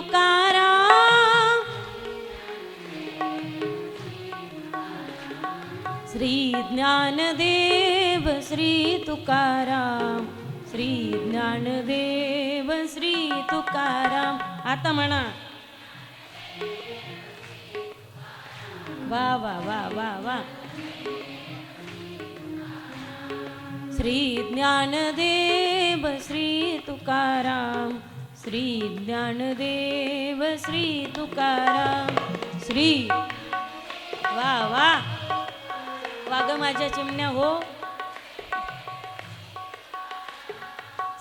तुकाराम, श्री ज्ञानदेव श्री तुकाराम, श्री ज्ञानदेव श्री तुकाराम. आता म्हणा. वा वा वा वा वा. श्री ज्ञानदेव श्री तुकाराम, श्री ज्ञानदेव श्री तुकाराम. श्री वा वा वाग माझ्या चिमण्या हो.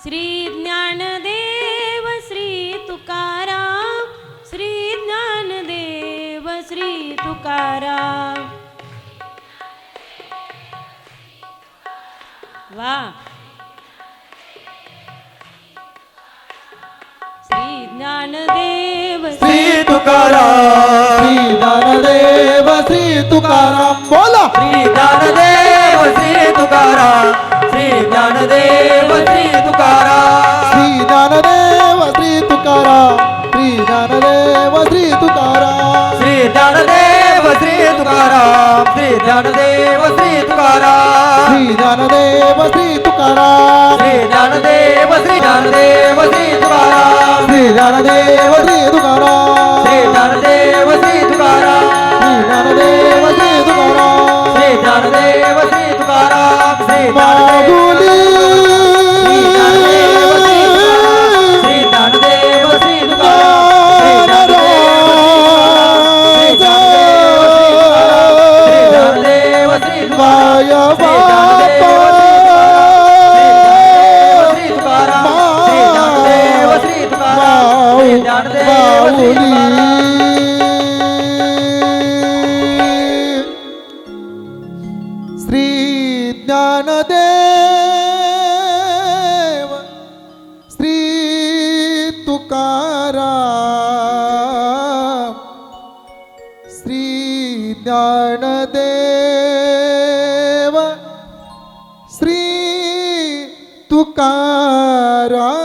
श्री ज्ञानदेव श्री तुकाराम, श्री ज्ञानदेव श्री तुकाराम. वा. श्री ज्ञानदेव श्री तुकाराम, श्री ज्ञानदेव श्री तुकाराम. बोला. श्री ज्ञानदेव श्री तुकाराम, श्री ज्ञानदेव श्री तुकाराम. श्री ज्ञानदेव श्री तुकाराम, श्री ज्ञानदेव श्री तुकाराम. श्री ज्ञानदेव श्री तुकाराम, श्री ज्ञानदेव श्री तुकाराम. श्री ज्ञानदेव श्री तुकाराम, श्री ज्ञानदेव श्री ज्ञानदेव श्री तुकाराम. श्री ज्ञानदेव श्री तुकाराम, श्री ज्ञानदेव श्री तुकाराम. श्री ज्ञानदेव श्री तुकाराम, श्री ज्ञानदेव श्री तुकाराम. श्री माऊली, श्री ज्ञानदेव श्री तुकाराम, श्री ज्ञानदेव श्री तुकाराम. श्री ज्ञानदेव श्री तुकाराम, श्री ज्ञानदेव श्री तुकाराम, श्री ज्ञानदेव श्री तुकाराम.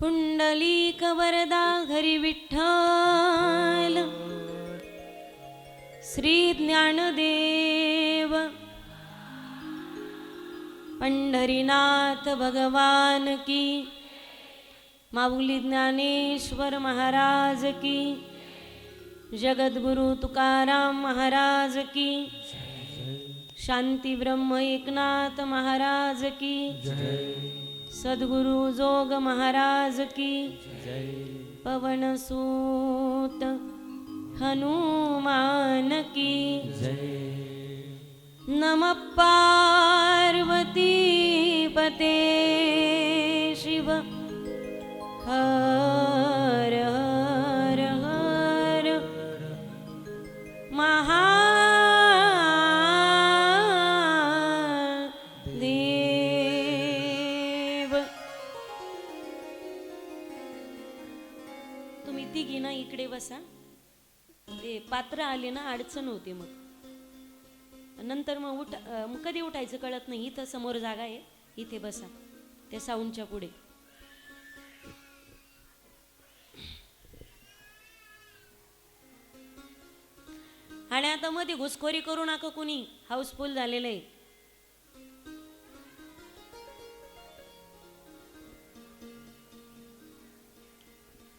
पुंडलीक वरदा हरी विठ्ठल, श्री ज्ञानदेव, पंढरीनाथ भगवान की, माऊली ज्ञानेश्वर महाराज की, जगद्गुरु तुकाराम महाराज की, शांती ब्रह्म एकनाथ महाराज की, सद्गुरु जोग महाराज की, पवन सूत हनुमान की. नमः पार्वती पते शिव हर हर हर महादेव. तुम्ही तिघी ना इकडे बसा. ते पात्र आले ना अडचण होते, मग नंतर मग कधी उठायचं कळत नाही. इथं समोर जागा आहे, इथे बसा त्या साऊंडच्या पुढे. आणि आता मध्ये घुसखोरी करू नका कुणी, हाऊसफुल झालेलं आहे.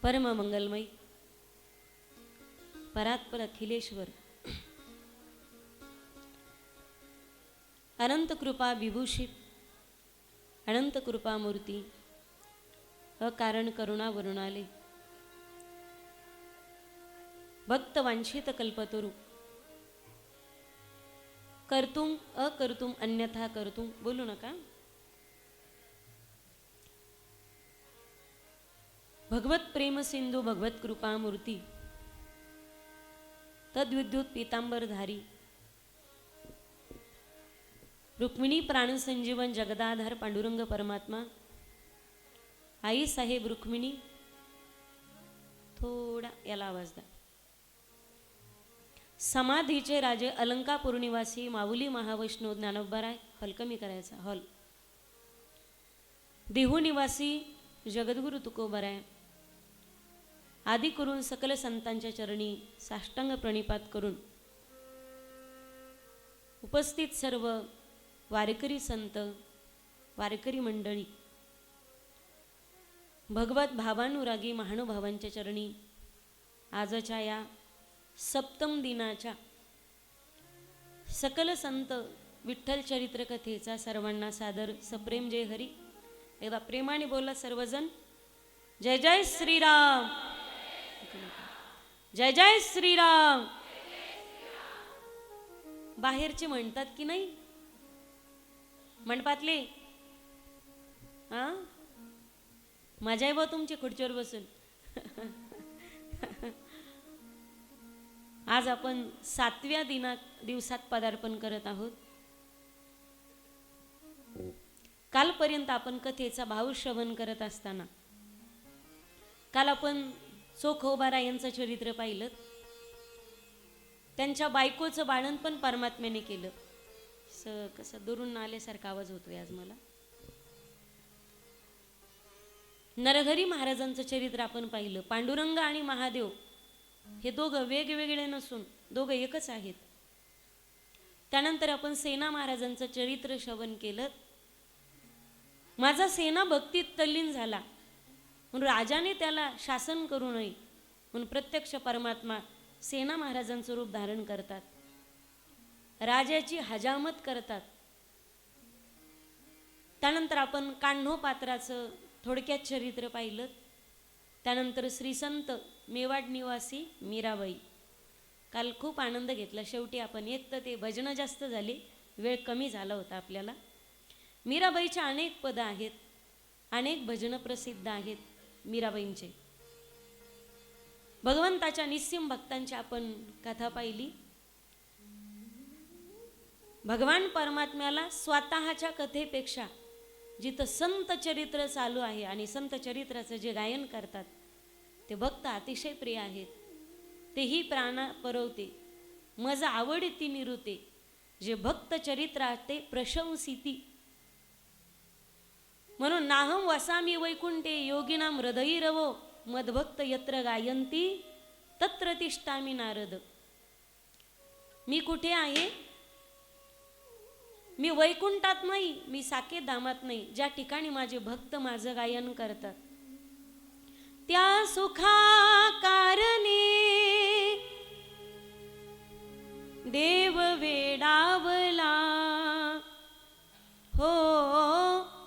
परम मंगलमय परात्पर अखिलेश्वर अनंत कृपा विभूषित अनंत कृपा मूर्ती अकारण करुणा वरुणाले भक्त वांछित कल्पतरु कर्तुम अकर्तुम अन्यथा कर्तुम. बोलू नका. भगवत प्रेम सिंधू भगवत कृपा मूर्ती तद्विद्युत पीतांबरधारी रुक्मिणी प्राणसंजीवन जगदाधार पांडुरंग परमात्मा आई साहेब रुक्मिणी. थोडा याला आवाज द्या. समाधीचे राजे अलंकापूर निवासी माऊली महावैष्णव ज्ञानोबाराय. हॉल कमी करायचा. हॉल. देहू निवासी जगद्गुरु तुकोबाराय. आदी करून सकल संतांच्या चरणी साष्टांग प्रणिपात करून उपस्थित सर्व वारकरी संत वारकरी मंडळी भगवत भावानुरागी महानुभावांच्या चरणी आजच्या या सप्तम दिनाच्या सकल संत विठ्ठल चरित्र कथेचा सर्वांना सादर सप्रेम जय हरी. एकदा प्रेमाने बोला सर्वजण. जय जय श्रीराम. जय जय श्रीराम. बाहेरचे म्हणतात की नाही मंडपातले? हा मजा आहे बा तुमची खुर्चीवर बसून. आज आपण 7व्या दिवसात पदार्पण करत आहोत. कालपर्यंत आपण कथेचा भाव श्रवण करत असताना काल आपण चोखोबारा यांचं चरित्र पाहिलं. त्यांच्या बायकोचं बाळंतपण परमात्म्याने केलं. कसं दुरून आल्यासारखा आवाज होतोय आज मला. नरहरी महाराजांचं चरित्र आपण पाहिलं. पांडुरंग आणि महादेव हे दोघं वेगवेगळे नसून दोघं एकच आहेत. त्यानंतर आपण सेना महाराजांचं चरित्र श्रवण केलं. माझा सेना भक्तीत तल्लीन झाला म्हणून राजाने त्याला शासन करू नये म्हणून प्रत्यक्ष परमात्मा सेना महाराजांचं रूप धारण करतात. राजाची हजामत करतात. त्यानंतर आपण कान्होपात्राचं थोडक्यात चरित्र पाहिलं. त्यानंतर श्रीसंत मेवाड निवासी मीराबाई. काल खूप आनंद घेतला. शेवटी आपण एक तर ते भजनं जास्त झाले, वेळ कमी झाला होता आपल्याला. मीराबाईचे अनेक पदं आहेत, अनेक भजनं प्रसिद्ध आहेत मीराबाईंचे. भगवंताच्या निस्सीम भक्तांची आपण कथा पाहिली. भगवान परमात्म्याला स्वतःच्या कथेपेक्षा जिथं संत चरित्र चालू आहे आणि संत चरित्राचं जे गायन करतात ते भक्त अतिशय प्रिय आहेत. तेही प्राणा परवते मज आवडती निरुते जे भक्त चरित्रा ते प्रशंसिती. म्हणून नाहम वसामी वैकुंठे योगिनाम हृदयी रवो मदभक्त यत्र गायंती तत्र तिष्ठामी नारद. मी कुठे आहे? मी वैकुंठात नाही, मी साकेत धामात नाही. ज्या ठिकाणी माझे भक्त माझं गायन करतात त्या सुखा कारणे देव वेडावला हो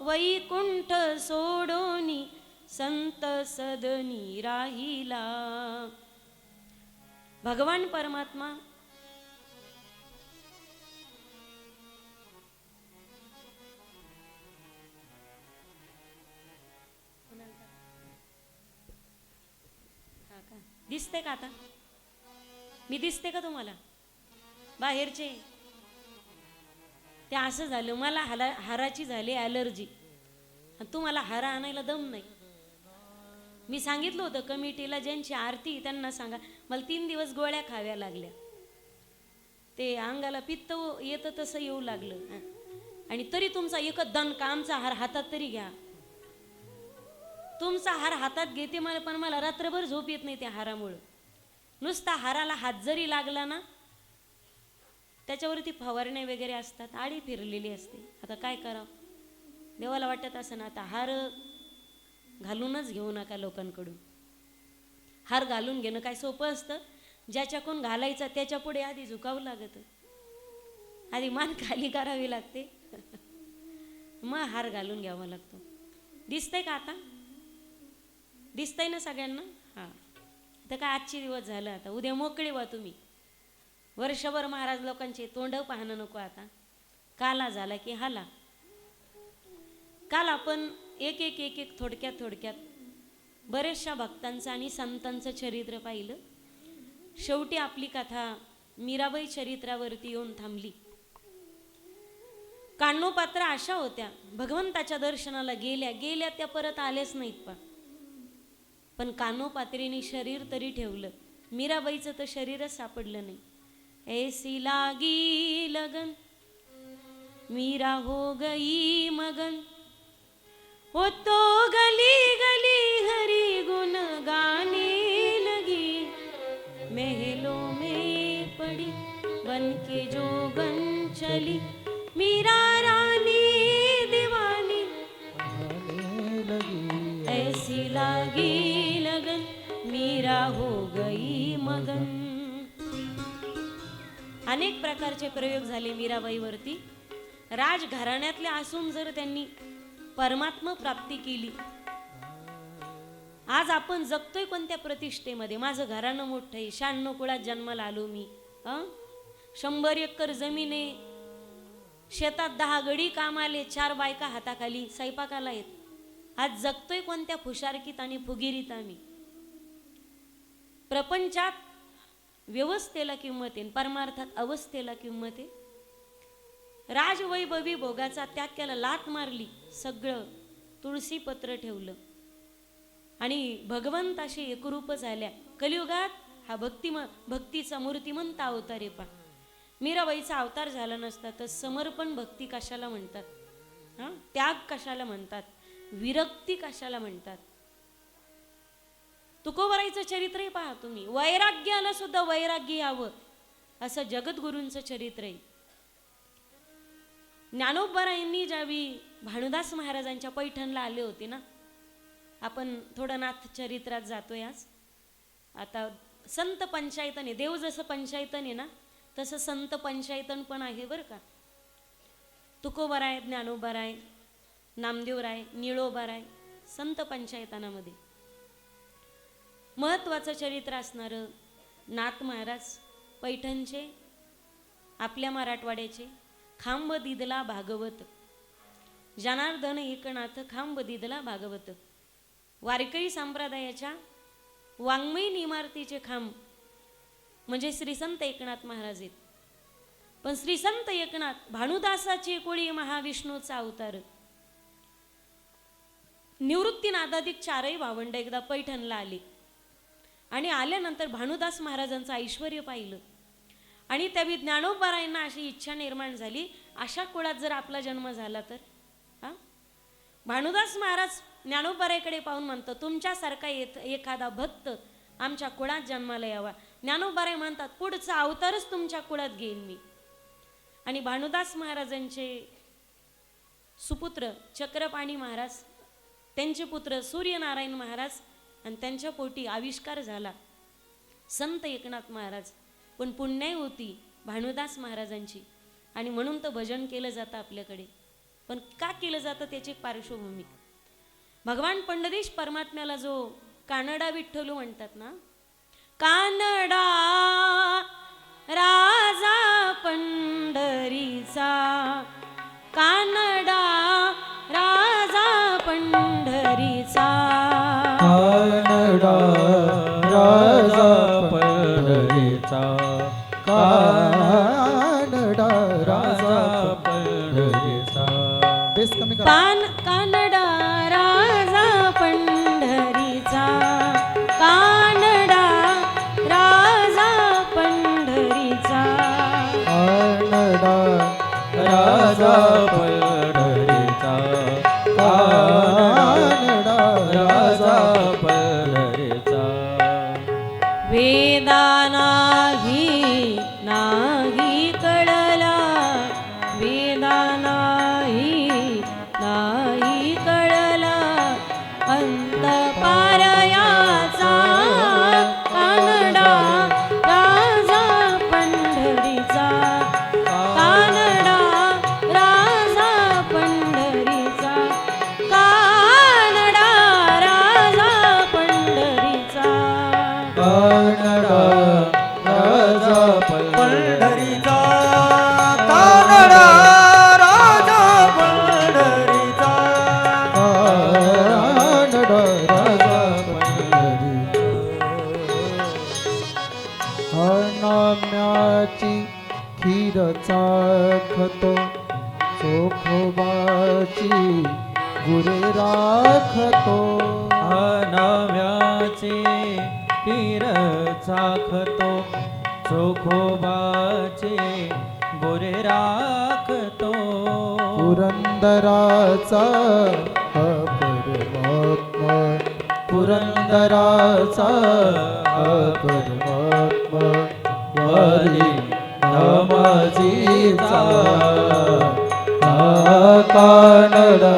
वैकुंठ सोडोनी संत सदनी राहिला. भगवान परमात्मा दिसते का? आता मी दिसते का तुम्हाला? बाहेरचे ते असं झालं, मला हाराची झाली ॲलर्जी. तुम्हाला हारा आणायला दम नाही. मी सांगितलं होतं कमिटीला ज्यांची आरती त्यांना सांगा मला 3 दिवस गोळ्या खाव्या लागल्या. ते अंगाला पित्त येतं तसं येऊ लागलं. आणि तरी तुमचा एकच दणका आमचा हार हातात तरी घ्या. तुमचा हार हातात घेते मला, पण मला रात्रभर झोप येत नाही त्या हारामुळं. नुसता हाराला हात जरी लागला ना त्याच्यावरती फवारणे वगैरे असतात, आळी फिरलेली असते. आता काय करावं? देवाला वाटत असं ना आता हार घालूनच घेऊ नका लोकांकडून. हार घालून घेणं काय सोपं असतं? ज्याच्याकडून घालायचा त्याच्या पुढे आधी झुकावं लागतं, आधी मान खाली करावी लागते मग हार घालून घ्यावा लागतो. दिसतंय का? आता दिसतंय ना सगळ्यांना? हां. तर काय आजचे दिवस झालं, आता उद्या मोकळे व्हा तुम्ही. वर्षभर महाराज लोकांचे तोंड पाहणं नको. आता काला झाला की हाला. काल आपण एक थोडक्यात बऱ्याचशा भक्तांचं आणि संतांचं चरित्र पाहिलं. शेवटी आपली कथा मीराबाई चरित्रावरती येऊन थांबली. कान्होपात्रा अशा होत्या, भगवंताच्या दर्शनाला गेल्या गेल्या त्या परत आल्याच नाहीत. पण कान्होपात्रीने शरीर तरी ठेवलं. मीराबाईचं तर शरीरच सापडलं नाही. ऐसी लागी लगन मीरा हो गई मगन, हो तो गली गली हरी गुण गाने लगी, महलों में पड़ी बन के जोगन चली, मीरा रानी दीवानी ऐसी लागी लगन मीरा हो गई मगन. अनेक प्रकारचे प्रयोग झाले मीराबाईवरती. राजघराण्यातले असून जर त्यांनी परमात्मा प्राप्ती केली. आज आपण जगतोय कोणत्या प्रतिष्ठेमध्ये. माझं घराणं मोठं आहे, 96 कुळात जन्माला आलो मी. 100 एकर जमीन आहे, शेतात 10 गडी कामाले, 4 बायका हाताखाली स्वयंपाकाला आहेत. आज जगतोय कोणत्या फुशारकीत आणि फुगिरीत आम्ही. प्रपंचात व्यवस्थेला किंमत आहे, परमार्थात अवस्थेला किंमत आहे. राजवैभवी भोगाचा त्याग केला, लात मारली, सगळं तुळशी पत्र ठेवलं आणि भगवंताशी एकरूप झाल्या. कलियुगात हा भक्तीचा मूर्तिमंत अवतार आहे. पा मीराबाईचा अवतार झाला नसता तर समर्पण भक्ती कशाला म्हणतात, त्याग कशाला म्हणतात, विरक्ती कशाला म्हणतात. तुकोबाराईचं चरित्रही पहा तुम्ही. वैराग्याला सुद्धा वैराग्य यावं असं जगद्गुरूंचं चरित्र आहे. ज्ञानोबारायांनी ज्यावेळी भानुदास महाराजांच्या पैठणला आले होते ना, आपण थोडं नाथ चरित्रात जातोय आज. आता संत पंचायतन आहे. देव जसं पंचायतन आहे ना, तसं संत पंचायतन पण आहे बरं का. तुकोबाराय, ज्ञानोबाराय, नामदेवराय, निळोबाराय, संत पंचायतनामध्ये महत्वाचं चरित्र असणारं नाथ महाराज पैठणचे, आपल्या मराठवाड्याचे. खांब दिदला भागवत, जनार्दन एकनाथ खांब दिदला भागवत. वारकरी संप्रदायाच्या वाङ्मयीन इमारतीचे खांब म्हणजे श्री संत एकनाथ महाराज आहेत. पण श्री संत एकनाथ भानुदासाची कोळी महाविष्णूचा अवतार. निवृत्तीनादादिक 4ही भावंड एकदा पैठणला आली आणि आल्यानंतर भानुदास महाराजांचं ऐश्वर्य पाहिलं आणि त्यावेळी ज्ञानोबारायांना अशी इच्छा निर्माण झाली, अशा कुळात जर आपला जन्म झाला तर. भानुदास महाराज ज्ञानोबारायकडे पाहून म्हणतो, तुमच्यासारखा एखादा भक्त आमच्या कुळात जन्माला यावा. ज्ञानोबाराय म्हणतात, पुढचा अवतारच तुमच्या कुळात घेईन मी. आणि भानुदास महाराजांचे सुपुत्र चक्रपाणी महाराज, त्यांचे पुत्र सूर्यनारायण महाराज आणि त्यांच्या पोटी आविष्कार झाला संत एकनाथ महाराज. पण पुण्याई होती भानुदास महाराजांची आणि म्हणून तर भजन केलं जातं आपल्याकडे. पण का केलं जातं त्याची पार्श्वभूमी. भगवान पंढरीश परमात्म्याला जो कानडा विठ्ठलू म्हणतात ना, कानडा राजा पंढरीचा, कानडा राजा पंढरीचा, कानडा राजा पंढरीचा, कानडा राजा पंढरीचा. बेस कमी करा. कानडा राजा पंढरीचा, कानडा राजा पंढरीचा, कानडा राजा पंढरीचा, कानडा राजा पंढरीचा. चाखतो नव्याचे पीर चाखतो चोखोबाचे गोरे राखतो पुरंदराचा हा परमात्मा पुरंदराचा हा परमात्मा वारी नमाजीचा हा कानडा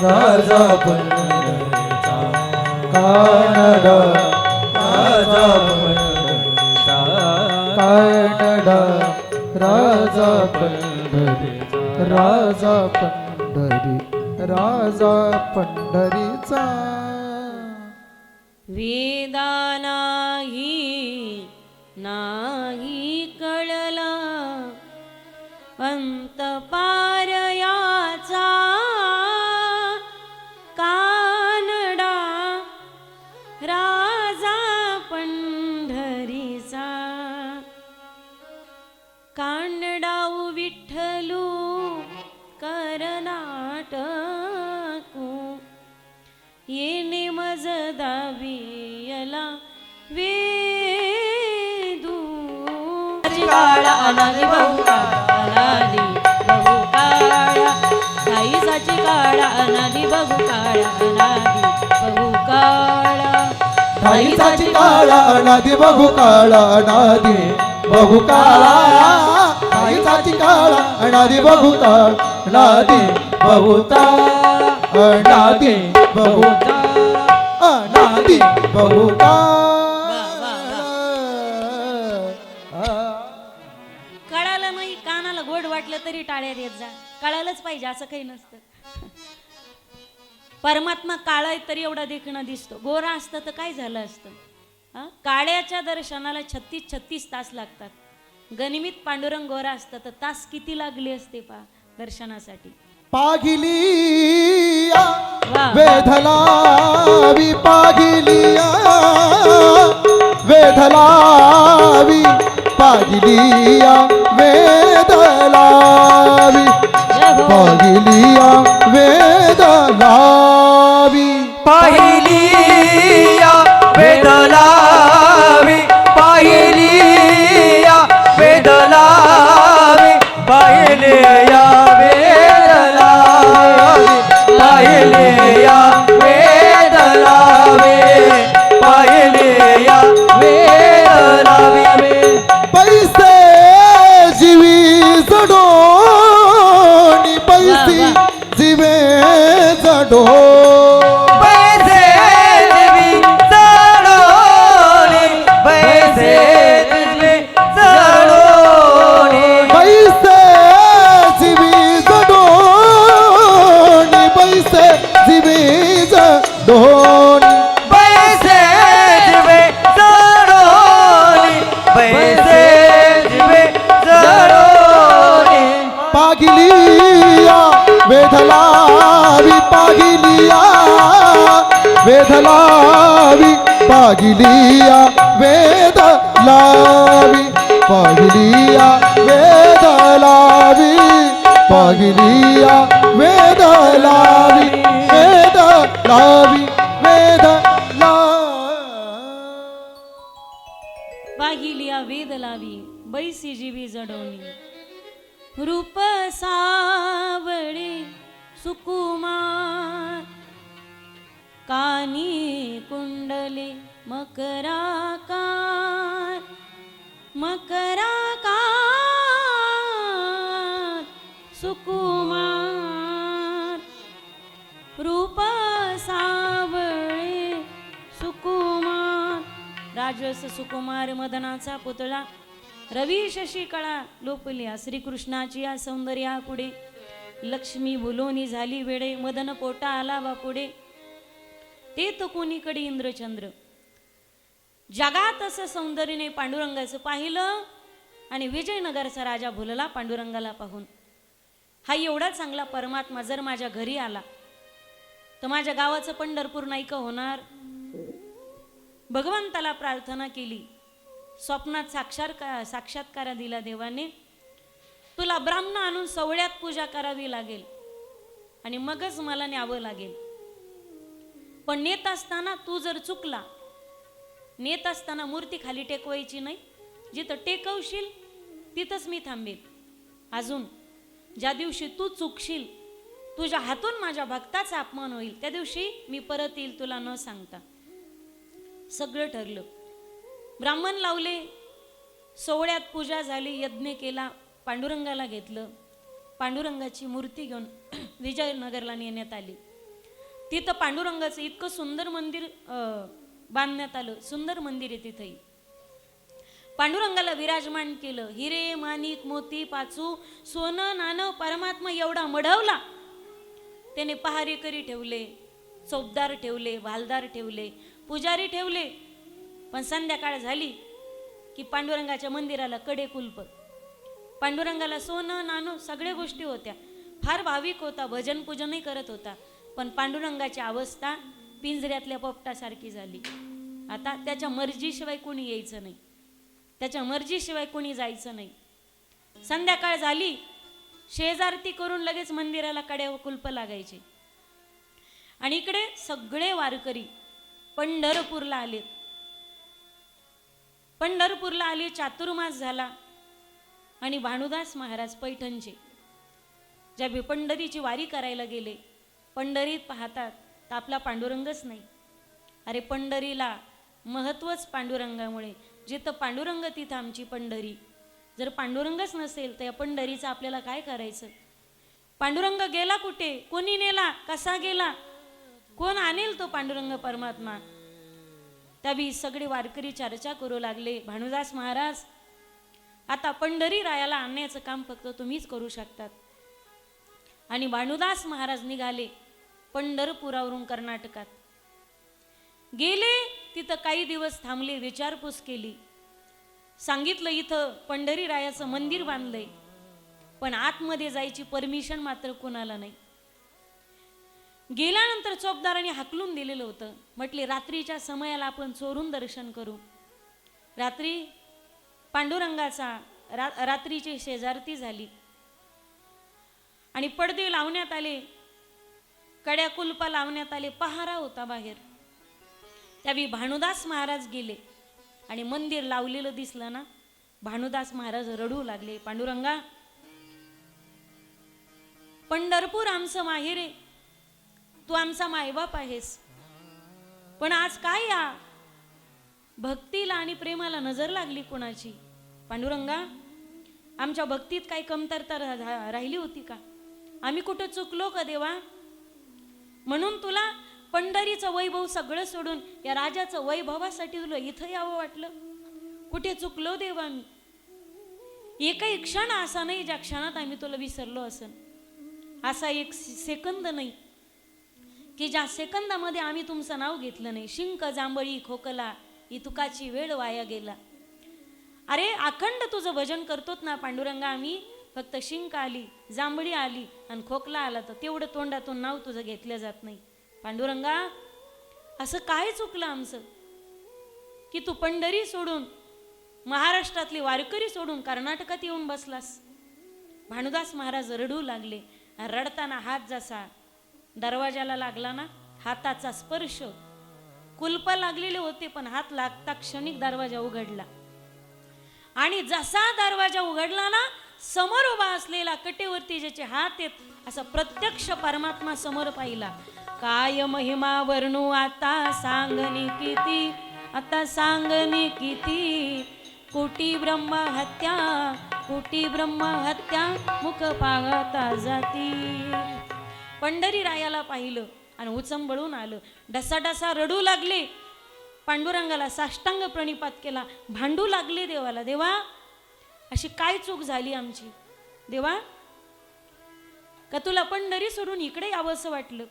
राजा पंढरीचा कानडा राजा पंढरीचा कानडा राजा पंढरी राजा पंढरी राजा पंढरीचा वेदा नाही कळला अंत पार याचा कानडा राजा पंढरीचा कानडाऊ विठ्ठलू करनाटकू येणे मज दावियला वेदू काळा अनादी बहुकाळा साईसाची काळा अनादी बहुकाळा अनादी बहुकाळा साईसाची काळा अनादी बहुकाळा अनादी बहुकाळा साईसाची काळा अनादी बहुकाळ अनादी बहुकाळ अनादी बहुकाळ अनादी बहुकाळ कळालं नाही कानाला गोड वाटलं तरी टाळ्या देत जा कळालंच पाहिजे असं काही नसतं परमात्मा काळा आहे तरी एवढा देखणं दिसतो गोरा असतं तर काय झालं असतं काळ्याच्या दर्शनाला 36 तास लागतात गनिमित पांडुरंग गोरा असतं तर तास किती लागले असते दर्शनासाठी पागिलिया वेधलावी पागिलिया वेधलावी पागिलिया वेधलावी पागिलिया वेधलावी पाहिलिया वेदलावी पाहिलिया वेदलावी पाहिलिया वेदलावी पाहिलिया वेदलावी पाहिलिया वेदलावी पैसे जीवी जडोनी पैसे जीवे जडो पैसे देवी चढोनी पैसे देवी चढोनी पैसे जीवी जडोनी पैसे जीवी जडोनी पैसे दिवे चढोनी पैसे दिवे चढोनी पागिलिया वेधलावी पागिलिया वेधलावी पागिलिया वेधलावी पागिलिया वेधलावी पागिलिया वेधलावी वेधलावी वेधला पाहिलिया वेद लावी बैसी जीवी जडवणी रूप सावळे सुकुमार कानी कुंडले मकराकार मकराकार सुकुमार रूप सावळे सुकुमार राजस सुकुमार मदनाचा पुतळा रवी शशी कळा लोपल्या श्रीकृष्णाची या सौंदर्या पुढे लक्ष्मी बोलोनी झाली वेडे मदन पोटा आला बापुढे ते तो कोणीकडे इंद्रचंद्र जगात असं सौंदर्याने पांडुरंगाचं पाहिलं आणि विजयनगरचा राजा भुलला पांडुरंगाला पाहून हा एवढा चांगला परमात्मा जर माझ्या घरी आला तर माझ्या गावाचं पंढरपूर नाही का होणार भगवंताला प्रार्थना केली स्वप्नात साक्षात्कार दिला देवाने तुला ब्राह्मण आणून सवळ्यात पूजा करावी लागेल आणि मगच मला न्यावं लागेल पण नेत असताना तू जर चुकला, नेत असताना मूर्ती खाली टेकवायची नाही. जिथं टेकवशील तिथंच मी थांबेल. अजून ज्या दिवशी तू चुकशील, तुझ्या हातून माझ्या भक्ताचा अपमान होईल, त्या दिवशी मी परत येईल तुला न सांगता. सगळं ठरलं. ब्राह्मण लावले, सोहळ्यात पूजा झाली, यज्ञ केला, पांडुरंगाला घेतलं. पांडुरंगाची मूर्ती घेऊन विजयनगरला नेण्यात आली. तिथं पांडुरंगाचं इतकं सुंदर मंदिर बांधण्यात आलं. सुंदर मंदिर आहे तिथंही. पांडुरंगाला विराजमान केलं. हिरे माणिक मोती पाचू सोनं नाणं परमात्मा एवढा मढवला. त्याने पहारेकरी ठेवले, चौबदार ठेवले, भालदार ठेवले, पुजारी ठेवले. पण संध्याकाळ झाली की पांडुरंगाच्या मंदिराला कडे कुलप. पांडुरंगाला सोनं नाणं सगळ्या गोष्टी होत्या. फार भाविक होता, भजन पूजनही करत होता. पण पांडुरंगाची अवस्था पिंजऱ्यातल्या पोपटासारखी झाली. आता त्याच्या मर्जीशिवाय कोणी यायचं नाही, त्याच्या मर्जीशिवाय कोणी जायचं नाही. संध्याकाळ झाली, शेजारती करून लगेच मंदिराला कड्या कुलप लागायचे. आणि इकडे सगळे वारकरी पंढरपूरला आले. पंढरपूरला आले, चातुर्मास झाला. आणि भानुदास महाराज पैठणचे ज्या पंढरीची वारी करायला गेले, पंढरीत पाहतात तर आपला पांडुरंगच नाही. अरे पंढरीला महत्वच पांडुरंगामुळे. जिथं पांडुरंग तिथं आमची पंढरी. जर पांडुरंगच नसेल तर या पंढरीचं आपल्याला काय करायचं? पांडुरंग गेला कुठे? कोणी नेला? कसा गेला? कोण आणेल तो पांडुरंग परमात्मा? त्यावेळी सगळे वारकरी चर्चा करू लागले, भानुदास महाराज आता पंढरी रायाला आणण्याचं काम फक्त तुम्हीच करू शकतात. आणि भानुदास महाराज निघाले पंढरपुरावरून कर्नाटकात गेले. तिथं काही दिवस थांबले, विचारपूस केली. सांगितलं इथं पंढरी रायाचं मंदिर बांधलंय, पण आतमध्ये जायची परमिशन मात्र कोणाला नाही. गेल्यानंतर चोपदाराने हाकलून दिलेलं होतं. म्हटले रात्रीच्या समयाला आपण चोरून दर्शन करू. रात्री पांडुरंगाचा रात्रीची शेजारती झाली आणि पडदे लावण्यात आले, कड्या कुलपा लावण्यात आले, पहारा होता बाहेर. त्यावेळी भानुदास महाराज गेले आणि मंदिर लावलेलं दिसलं ना, भानुदास महाराज रडू लागले. पांडुरंगा, पंढरपूर आमचं माहेर आहे, तू आमचा मायबाप आहेस, पण आज काय या भक्तीला आणि प्रेमाला नजर लागली कोणाची? पांडुरंगा, आमच्या भक्तीत काही कमतरता राहिली होती का? आम्ही कुठं चुकलो का देवा? म्हणून तुला पंढरीचं वैभव सगळं सोडून या राजाचं वैभवासाठी तुला इथं यावं वाटलं? कुठे चुकलो देवा मी? एकही क्षण असा नाही ज्या क्षणात आम्ही तुला विसरलो असन. असा एक सेकंद नाही की ज्या सेकंदामध्ये आम्ही तुमचं नाव घेतलं नाही. शिंक जांभळी खोकला ही तुकाची वेळ वाया गेला. अरे अखंड तुझं भजन करतोत ना पांडुरंगा आम्ही, फक्त शिंक आली, जांभळी आली आणि खोकला आला तर तेवढं तोंडातून नाव तुझं घेतलं जात नाही. पांडुरंगा, असं काय चुकलं आमचं की तू पंढरी सोडून, महाराष्ट्रातली वारकरी सोडून कर्नाटकात येऊन बसलास? भानुदास महाराज रडू लागले. रडताना हात जसा दरवाजाला लागला ना, हाताचा स्पर्श, कुलप लागलेले होते पण हात लागता क्षणिक दरवाजा उघडला. आणि जसा दरवाजा उघडला ना, समोर उभा असलेला कटेवरती ज्याचे हात आहेत असा प्रत्यक्ष परमात्मा समोर पाहिला. काय महिमा वर्णू आता सांगनी किती, आता सांगनी किती, कोटी ब्रह्म हत्या, कोटी ब्रह्म हत्या, मुख पाहता जाती. पंढरी रायाला पाहिलं आणि उचंबळून आलं. डसाडसा रडू लागले. पांडुरंगाला साष्टांग प्रणिपात केला, भांडू लागले देवाला. देवा, अशी काय चूक झाली आमची? देवा, का तुला पंढरी सोडून इकडे यावंसं वाटलं?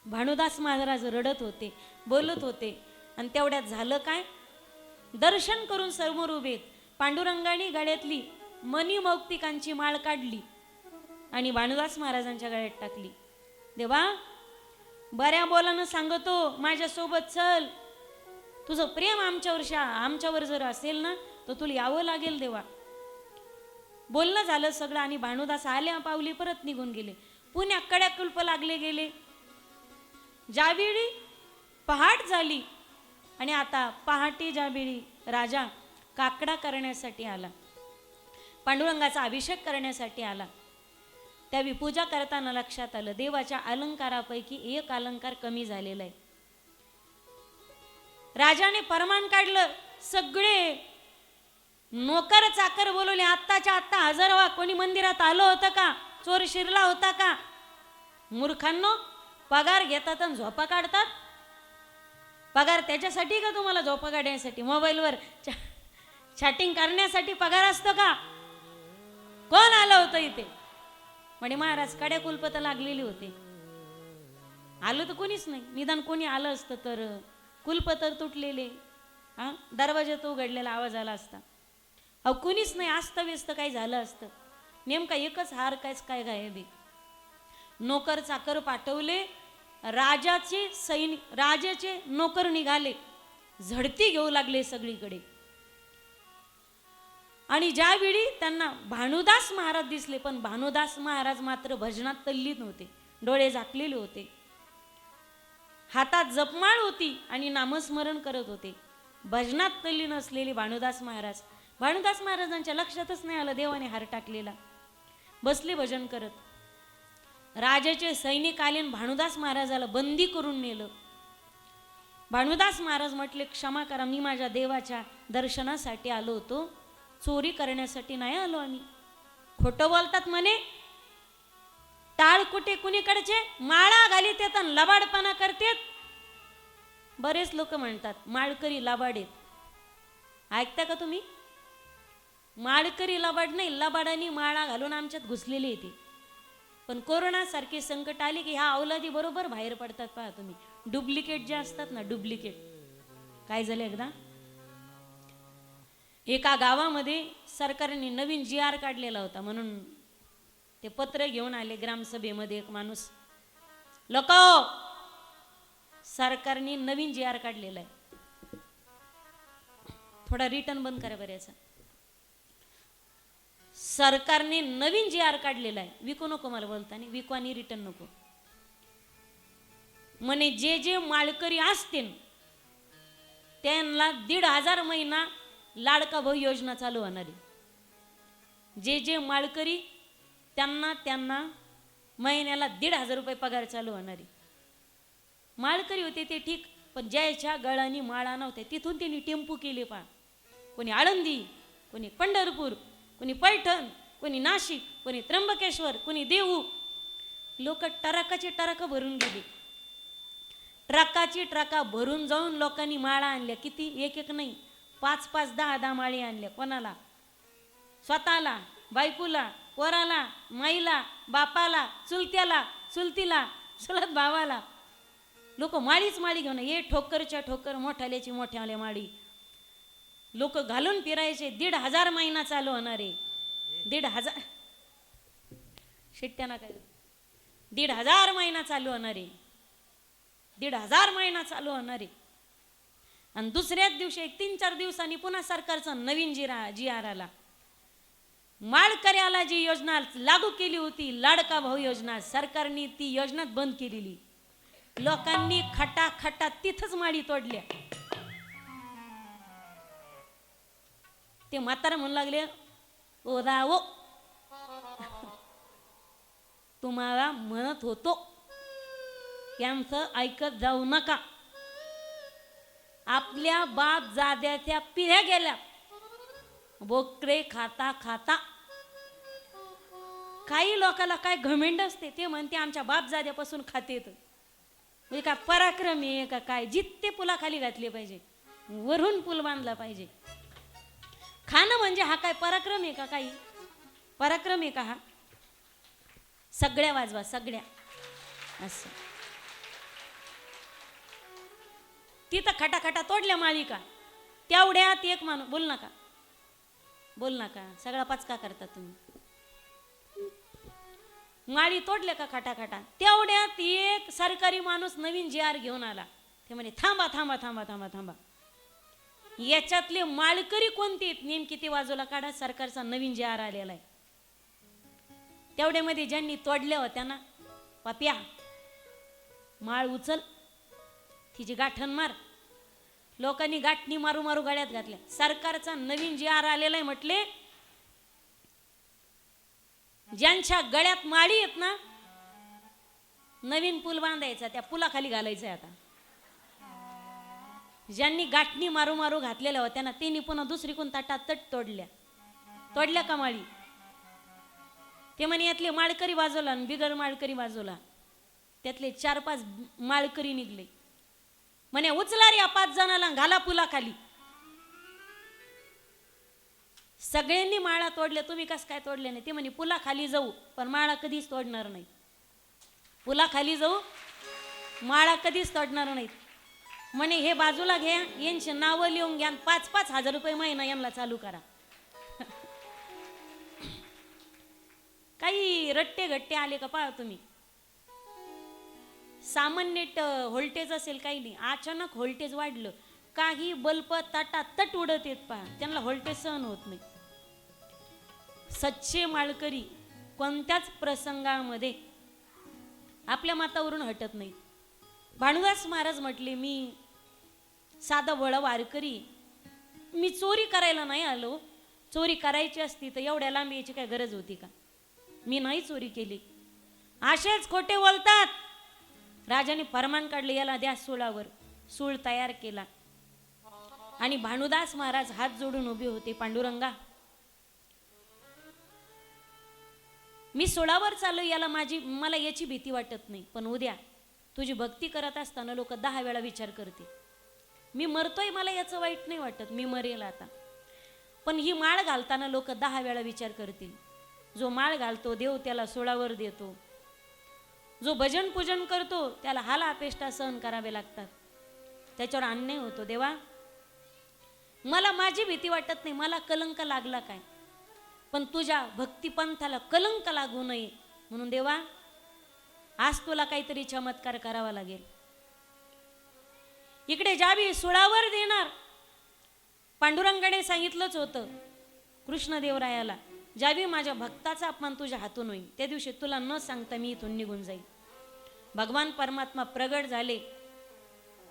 भानुदास महाराज रडत होते, बोलत होते. आणि तेवढ्यात झालं काय? दर्शन करून समोर उभे पांडुरंगाने गळ्यातली मणी मौक्तिकांची माळ काढली आणि भानुदास महाराजांच्या गळ्यात टाकली. देवा, बऱ्या बोलानं सांगतो, माझ्यासोबत चल. तुझं प्रेम आमच्यावर जर असेल ना तर तुला यावं लागेल देवा. बोलणं झालं सगळं आणि भानुदास आल्या पावली परत निघून गेले. पुण्या कडा कुलप लागले गेले. ज्यावेळी पहाट झाली आणि आता पहाटे ज्यावेळी राजा काकडा करण्यासाठी आला, पांडुरंगाचा अभिषेक करण्यासाठी आला, त्यावेळी पूजा करताना लक्षात आलं देवाच्या अलंकारापैकी एक अलंकार कमी झालेला आहे. राजाने फरमान काढलं, सगळे नोकर चाकर बोलवले, आत्ताच्या आत्ता हजर व्हा. कोणी मंदिरात आलं होतं का? चोर शिरला होता का? मूर्खांनो, पगार घेतात आणि झोपा काढतात. पगार त्याच्यासाठी का तुम्हाला झोपा काढण्यासाठी? मोबाईलवर चॅटिंग करण्यासाठी पगार असतो का? कोण आलं होतं इथे? म्हणे महाराज कड्या कुलपत लागलेली होते. आलं तर कोणीच नाही. निदान कोणी आलं असतं तर कुलप तर तुटलेले, हा दरवाजा तो उघडलेला आवाज आला असता. अहो कुणीच नाही, आस्त व्यस्त काही झालं असतं. नेमका एकच हार काय गायब आहे. नोकर चाकर पाठवले, राजाचे नोकर निघाले, झडती घेऊ लागले सगळीकडे. आणि ज्यावेळी त्यांना भानुदास महाराज दिसले, पण भानुदास महाराज मात्र भजनात तल्लीन होते, डोळे झाकलेले होते, हातात जपमाळ होती आणि नामस्मरण करत होते. भजनात तल्लीन असलेले भानुदास महाराजांच्या लक्षातच नाही आलं देवाने हार टाकलेला. बसले भजन करत. राजाचे सैनिक आले, भानुदास महाराजाला बंदी करून नेलं. भानुदास महाराज म्हटले, क्षमा करा, मी माझ्या देवाच्या दर्शनासाठी आलो होतो, चोरी करण्यासाठी नाही आलो आम्ही. खोटं बोलतात म्हणे. टाळ कुठे कुणीकडचे? माळा घालीत येतात, लबाडपणा करतात. बरेच लोक म्हणतात माळकरी लबाडेत. ऐकता का तुम्ही? माळकरी लबाड नाही, लबाडानी माळा घालून आमच्यात घुसलेली येते. पण कोरोना सारखे संकट आले की ह्या अवलादी बरोबर बाहेर पडतात. पहा तुम्ही, डुप्लिकेट जे असतात ना, डुप्लिकेट. काय झालं, एकदा एका गावामध्ये सरकारने नवीन GR काढलेला होता, म्हणून ते पत्र घेऊन आले ग्रामसभेमध्ये. एक माणूस, लोक, सरकारने नवीन GR काढलेला आहे, थोडा रिटर्न बंद करा बरं याचा. सरकारने नवीन GR काढलेला आहे, विकू नको मला बोलताना, विकू आणि रिटर्न नको म्हणे. जे माळकरी असतील त्यांना 1,500 महिना लाडका भाऊ योजना चालू होणार आहे. जे माळकरी त्यांना महिन्याला 1,500 रुपये पगार चालू होणार आहे. माळकरी होते ते ठीक, पण ज्याच्या गळानी माळा नव्हत्या तिथून त्यांनी टेम्पो केले. पहा, कोणी आळंदी, कोणी पंढरपूर, कोणी पैठण, कोणी नाशिक, कोणी त्र्यंबकेश्वर, कोणी देहू. लोक ट्रकाची ट्रक भरून गेली. ट्रकाची ट्रका भरून जाऊन लोकांनी माळा आणल्या. किती? एक नाही, 5-5, 10-10 माळी आणल्या. कोणाला? स्वतःला, बायकोला, पोराला, माईला, बापाला, चुलत्याला, चुलतीला, चुलत भावाला. लोक माळीच माळी घेऊन ये, ठोकरच्या ठोकर, मोठ्याल्याची मोठ्याल्या माळी लोक घालून फिरायचे. 1,500 महिना चालू होणार आहे. 1,500 शिट्ट्याना काय, 1,500 महिना चालू होणार आहे. 1,500 महिना चालू होणार आहे. आणि दुसऱ्याच दिवशी 3-4 दिवसांनी पुन्हा सरकारचा नवीन GR आला. माळकऱ्याला जी योजना लागू केली होती, लाडका भाऊ योजना, सरकारने ती योजना बंद केलेली. लोकांनी खटाखटा तिथंच माळी तोडल्या. ते म्हातारा म्हणू लागले, ओ रावो, तुम्हाला म्हणत होतो त्यांचं ऐकत जाऊ नका. आपल्या बाप जाद्याच्या पिढ्या गेल्या बोकडे खाता खाता. काही लोकांना काय घमेंड असते, ते म्हणते आमच्या बाप जाद्यापासून खातेत. म्हणजे काय पराक्रम आहे का काय? जित्ते पुलाखाली घातले पाहिजे, वरून पूल बांधला पाहिजे. खाणं म्हणजे हा काय पराक्रम आहे का? काही पराक्रम आहे का हा? सगळ्या वाजवा, सगळ्या. असं तिथं खटाखटा तोडल्या माळिका. तेवढ्यात एक माणूस, बोल नका, सगळा पचका करता तुम्ही. माळी तोडल्या का खटाखटा. तेवढ्यात एक सरकारी माणूस नवीन GR घेऊन आला. ते म्हणे, थांबा थांबा थांबा थांबा थांबा, याच्यातले माळकरी कोणते? नेमकी ते बाजूला काढा, सरकारचा नवीन GR आलेला आहे. तेवढ्यामध्ये ज्यांनी तोडल्या होत्या ना, पाप्या माळ उचल, तिची गाठण मार. लोकांनी गाठणी मारू मारू गाड्यात घातल्या. सरकारचा नवीन जी आर आलेला आहे म्हटले, ज्यांच्या गळ्यात माळी आहेत ना, नवीन पूल बांधायचा, त्या पुलाखाली घालायचंय आता. ज्यांनी गाठणी मारू मारू घातलेल्या होत्या ना, त्यांनी पुन्हा दुसरी कोण ताटात तट तोडल्या का माळी. ते म्हणे यातले माळकरी बाजूला आणि बिगर माळकरी बाजूला, त्यातले 4-5 माळकरी निघले. म्हणे उचला रे या 5 जणाला घाला पुलाखाली. सगळ्यांनी माळा तोडल्या, तुम्ही कस काय तोडले नाही. ते म्हणे पुलाखाली जाऊ पण माळा कधीच तोडणार नाही. पुलाखाली जाऊ, माळा कधीच तोडणार नाहीत. म्हणे हे बाजूला घ्या, यांची नावं लिहून घ्या, 5-5 हजार रुपये महिना यांना चालू करा. काही रट्टे घट्टे आले का पहा तुम्ही. सामान्य व्होल्टेज असेल काही नाही, अचानक व्होल्टेज वाढलं, काही बल्ब ताटा तट उडत येत पहा, त्यांना व्होल्टेज सहन होत नाही. सच्चे माळकरी कोणत्याच प्रसंगामध्ये आपल्या मातावरून हटत नाही. भानुदास महाराज म्हटले, मी साधा वळा वारकरी, मी चोरी करायला नाही आलो. चोरी करायची असती तर एवढ्या लांब यायची काय गरज होती का. मी नाही चोरी केली. असेच खोटे बोलतात. राजाने फरमान काढले, याला द्या सुळावर. सूळ तयार केला आणि भानुदास महाराज हात जोडून उभे होते. पांडुरंगा, मी सुळावर चाललो, मला याची भीती वाटत नाही, पण उद्या तुझी भक्ती करत असताना लोक 10 वेळा विचार करतील. मी मरतोय, मला याचं वाईट नाही वाटत, मी मरेल आता, पण ही माळ घालताना लोक 10 वेळा विचार करतील. जो माळ घालतो देव त्याला सुळावर देतो. जो भजन पूजन करतो त्याला हाल अपेष्टा सहन करावे लागतात, त्याच्यावर अन्याय होतो. देवा, मला माझी भीती वाटत नाही, मला कलंक लागला काय, पण तुझ्या भक्तिपंथाला कलंक लागू नये म्हणून देवा आज तुला काहीतरी चमत्कार करावा लागेल. इकडे ज्यावेळी सुळावर देणार, पांडुरंगाने सांगितलंच होतं कृष्णदेवरायाला, ज्यावेळी माझ्या भक्ताचा अपमान तुझ्या हातून होईल त्या दिवशी तुला न सांगता मी इथून निघून जाईल. भगवान परमात्मा प्रगट झाले.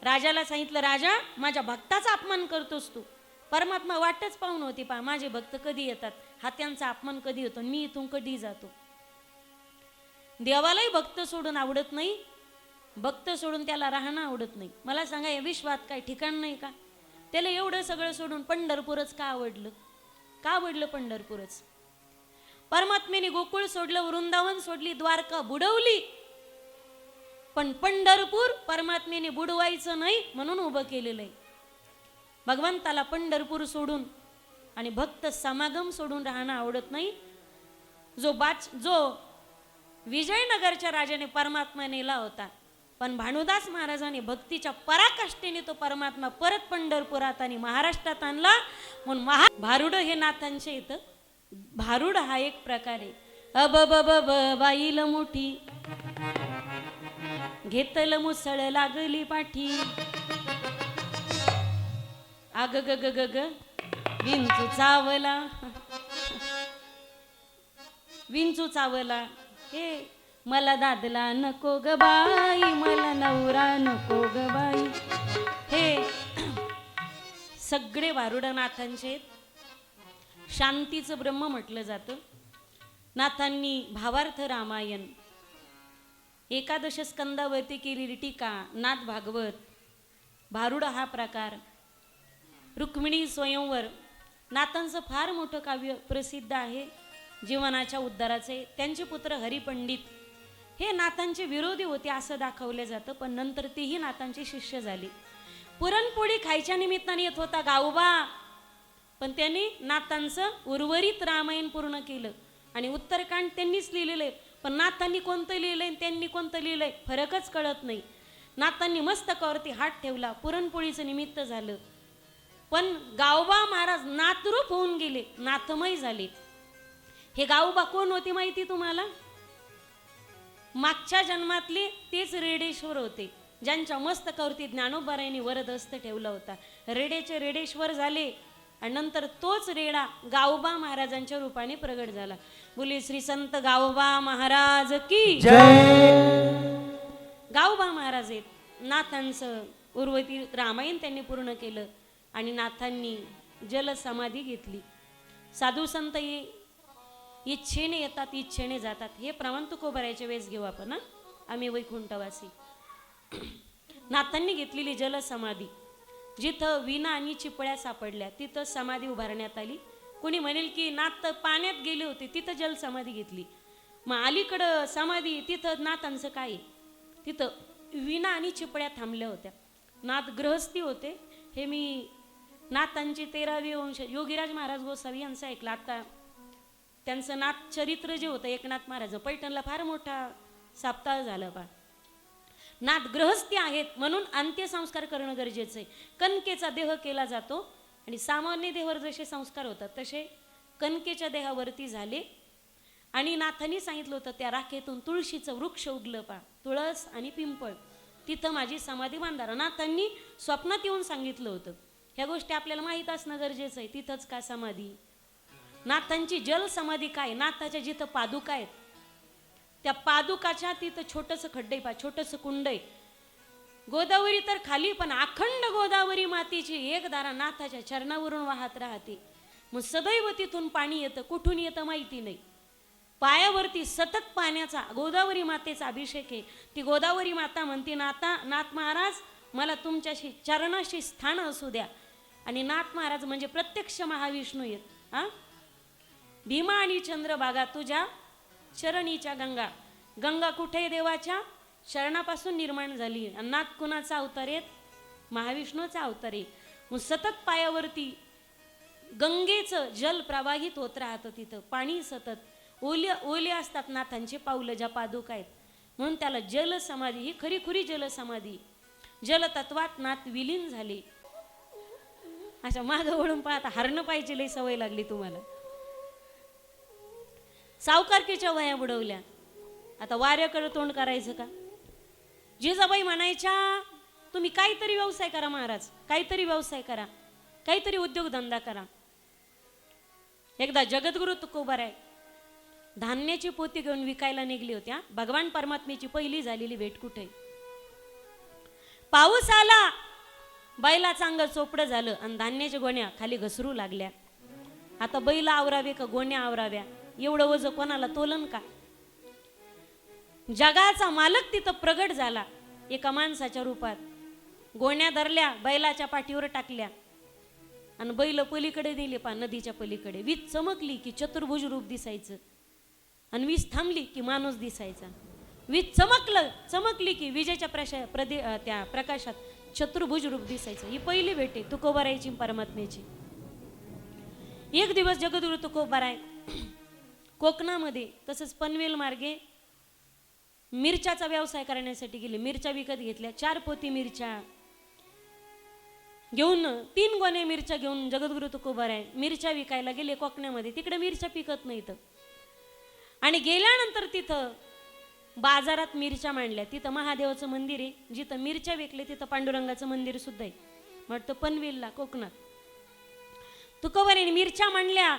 राजाला सांगितलं, राजा माझ्या भक्ताचा अपमान करतोस तू. परमात्मा वाटच पाहून होती, पहा माझे भक्त कधी येतात, हा त्यांचा अपमान कधी होतो, मी इथून कधी जातो. देवालाही भक्त सोडून आवडत नाही, भक्त सोडून त्याला राहणं आवडत नाही. मला सांगा, या विश्वात काय ठिकाण नाही का. त्याला एवढं सगळं सोडून पंढरपूरच का आवडलं. का आवडलं पंढरपूरच. परमात्मेने गोकुळ सोडलं, वृंदावन सोडली, द्वारका बुडवली, पण पंढरपूर परमात्मेने बुडवायचं नाही म्हणून उभं केलेलं आहे. भगवंताला पंढरपूर सोडून आणि भक्त समागम सोडून राहणं आवडत नाही. जो विजयनगरच्या राजाने परमात्मा नेला होता, पण भानुदास महाराजांनी भक्तीच्या पराकाष्ठेने तो परमात्मा परत पंढरपुरात आणि महाराष्ट्रात आणला. म्हणून भारुड हे नाथांचे येतं. भारुड हा एक प्रकार आहे. अब बाईल मोठी घेतल मुसळ लागली पाठी, आग ग ग ग ग विंचू चावला, विंचू चावला, हे मला दादला नको ग बाई, मला नवरा नको ग बाई. हे सगळे भारुडनाथांचे आहेत. शांतीचं ब्रह्म म्हटलं जातं. नाथांनी भावार्थ रामायण, 11 स्कंदावरती केलेली टीका, नाथ भागवत, भारुड हा प्रकार, रुक्मिणी स्वयंवर, नाथांचं फार मोठं काव्य प्रसिद्ध आहे जीवनाच्या उद्धाराचे. त्यांचे पुत्र हरिपंडित हे नाथांचे विरोधी होते असं दाखवलं जातं, पण नंतर तेही नाथांचे शिष्य झाले. पुरणपोळी खायच्या निमित्ताने येत होता गावोबा, पण त्यांनी नाथांचं उर्वरित रामायण पूर्ण केलं आणि उत्तरकांड त्यांनीच लिहिलेलं आहे. पण नाथांनी कोणतं लिहिलंय त्यांनी कोणतं लिहिलंय फरकच कळत नाही. नाथांनी मस्तकावरती हात ठेवला, पुरणपोळीचं निमित्त झालं, पण गावोबा महाराज नाथरूप होऊन गेले, नाथमय झाले. हे गावोबा कोण होते माहिती तुम्हाला. मागच्या जन्मातले तेच रेडेश्वर होते, ज्यांच्या मस्तकावरती ज्ञानोबारायांनी वरद हस्त ठेवला होता. रेडेचे रेडेश्वर झाले आणि नंतर तोच रेडा गावोबा महाराजांच्या रूपाने प्रगट झाला. बोले श्री संत गावोबा महाराज की जय. गावोबा महाराज आहेत नाथांचं उर्वरित रामायण त्यांनी पूर्ण केलं आणि नाथांनी जलसमाधी घेतली. साधू संत इच्छेने येतात, इच्छेने जातात. हे प्रमाण तुकोबारायच्या वेळेस घेऊ आपण. आम्ही वैकुंठवासी. नाथांनी घेतलेली जलसमाधी, जिथं विना आणि चिपळ्या सापडल्या तिथं समाधी उभारण्यात आली. कोणी म्हणेल की नाथ पाण्यात गेले होते, तिथं जलसमाधी घेतली. मग अलीकडं समाधी तिथं नाथांचं काय आहे? तिथं विना आणि चिपळ्या थांबल्या होत्या. नाथ गृहस्थी होते. हे मी नाथांचे 13वे वंश योगीराज महाराज गोसावी यांचं ऐकलं. आता त्यांचं नाथ चरित्र जे होतं एकनाथ महाराज, पैठणला फार मोठा सप्ताह झाला पा. नाथ गृहस्थी आहेत म्हणून अंत्यसंस्कार करणं गरजेचं आहे. कणकेचा देह केला जातो आणि सामान्य देहावर जसे संस्कार होतात तसे कणकेच्या देहावरती झाले. आणि नाथांनी सांगितलं होतं त्या राखेतून तुळशीचं वृक्ष उगलं पा, तुळस आणि पिंपळ, तिथं माझी समाधी बांधारा. नाथांनी स्वप्नात येऊन सांगितलं होतं. ह्या गोष्टी आपल्याला माहीत असणं गरजेचं आहे. तिथंच का समाधी? नाथांची जल समाधी काय? नाथाच्या जिथं पादुका आहेत त्या पादुकाच्या तिथं छोटंसं खड्डे पा, छोटंसं कुंड आहे. गोदावरी तर खाली, पण अखंड गोदावरी मातीची एक धारा नाथाच्या चरणावरून वाहत राहते. मग सदैव तिथून पाणी येतं. कुठून येतं माहिती नाही. पायावरती सतत पाण्याचा गोदावरी मातेचा अभिषेक आहे. ती गोदावरी माता म्हणते, नाथ महाराज मला तुमच्याशी चरणाशी स्थान असू द्या. आणि नाथ महाराज म्हणजे प्रत्यक्ष महाविष्णू आहेत. भीमा आणि चंद्रभागा तुझ्या चरणीच्या गंगा. गंगा कुठे देवाच्या शरणापासून निर्माण झाली. आणि नाथ कुणाचा अवतार आहेत? महाविष्णूचा अवतार आहे. मग सतत पायावरती गंगेचं जल प्रवाहित होत राहतं. तिथं पाणी सतत ओले असतात नाथांचे पाऊलं ज्या पादुका आहेत. म्हणून त्याला जलसमाधी, ही खरीखुरी जलसमाधी. जलतत्वात नाथ विलीन झाले. अशा मागं वळून पाहता हरणं पाहिजे लई सवय लागली तुम्हाला. सावकारकीच्या वया बुडवल्या. आता वाऱ्याकडे तोंड करायचं का? जिजाबाई म्हणायच्या तुम्ही काहीतरी व्यवसाय करा महाराज, काहीतरी व्यवसाय करा, काहीतरी उद्योगधंदा करा. एकदा जगद्गुरु तुकोबाराय धान्याची पोती घेऊन विकायला निघली होत्या. भगवान परमात्म्याची पहिली झालेली भेट कुठे? पाऊस आला, बैलाचं अंग चोपडं झालं आणि धान्याच्या गोण्या खाली घसरू लागल्या. आता बैल आवरावे का गोण्या आवराव्या? एवढं वज कोणाला तोलन का? जगाचा मालक तिथं प्रगट झाला एका माणसाच्या रूपात. गोण्या धरल्या, बैलाच्या पाठीवर टाकल्या आणि बैल पलीकडे नेले पा, नदीच्या पलीकडे. वीज चमकली की चतुर्भुज रूप दिसायचं आणि वीज थांबली की माणूस दिसायचा. वीज चमकली की विजेच्या त्या प्रकाशात चतुर्भुज रूप दिसायचं. ही पहिली भेट आहे तुकोबारायची परमात्म्याची. एक दिवस जगद्गुरु तुकोबाराय कोकणामध्ये तसंच पनवेल मार्गे मिरच्याचा व्यवसाय करण्यासाठी गेले. मिरच्या विकत घेतल्या. 4 पोती मिरच्या घेऊन 3 गोणे मिरच्या घेऊन जगद्गुरु तुकोबाराय मिरच्या विकायला गेले कोकणामध्ये. तिकडे मिरच्या पिकत नाहीत. आणि गेल्यानंतर तिथं बाजारात मिरच्या मांडल्या. तिथं महादेवाचं मंदिर आहे. जिथं मिरच्या विकले तिथं पांडुरंगाचं मंदिर सुद्धा आहे. वाटतं पनवेलला कोकणात. तुकोबारायने मिरच्या मांडल्या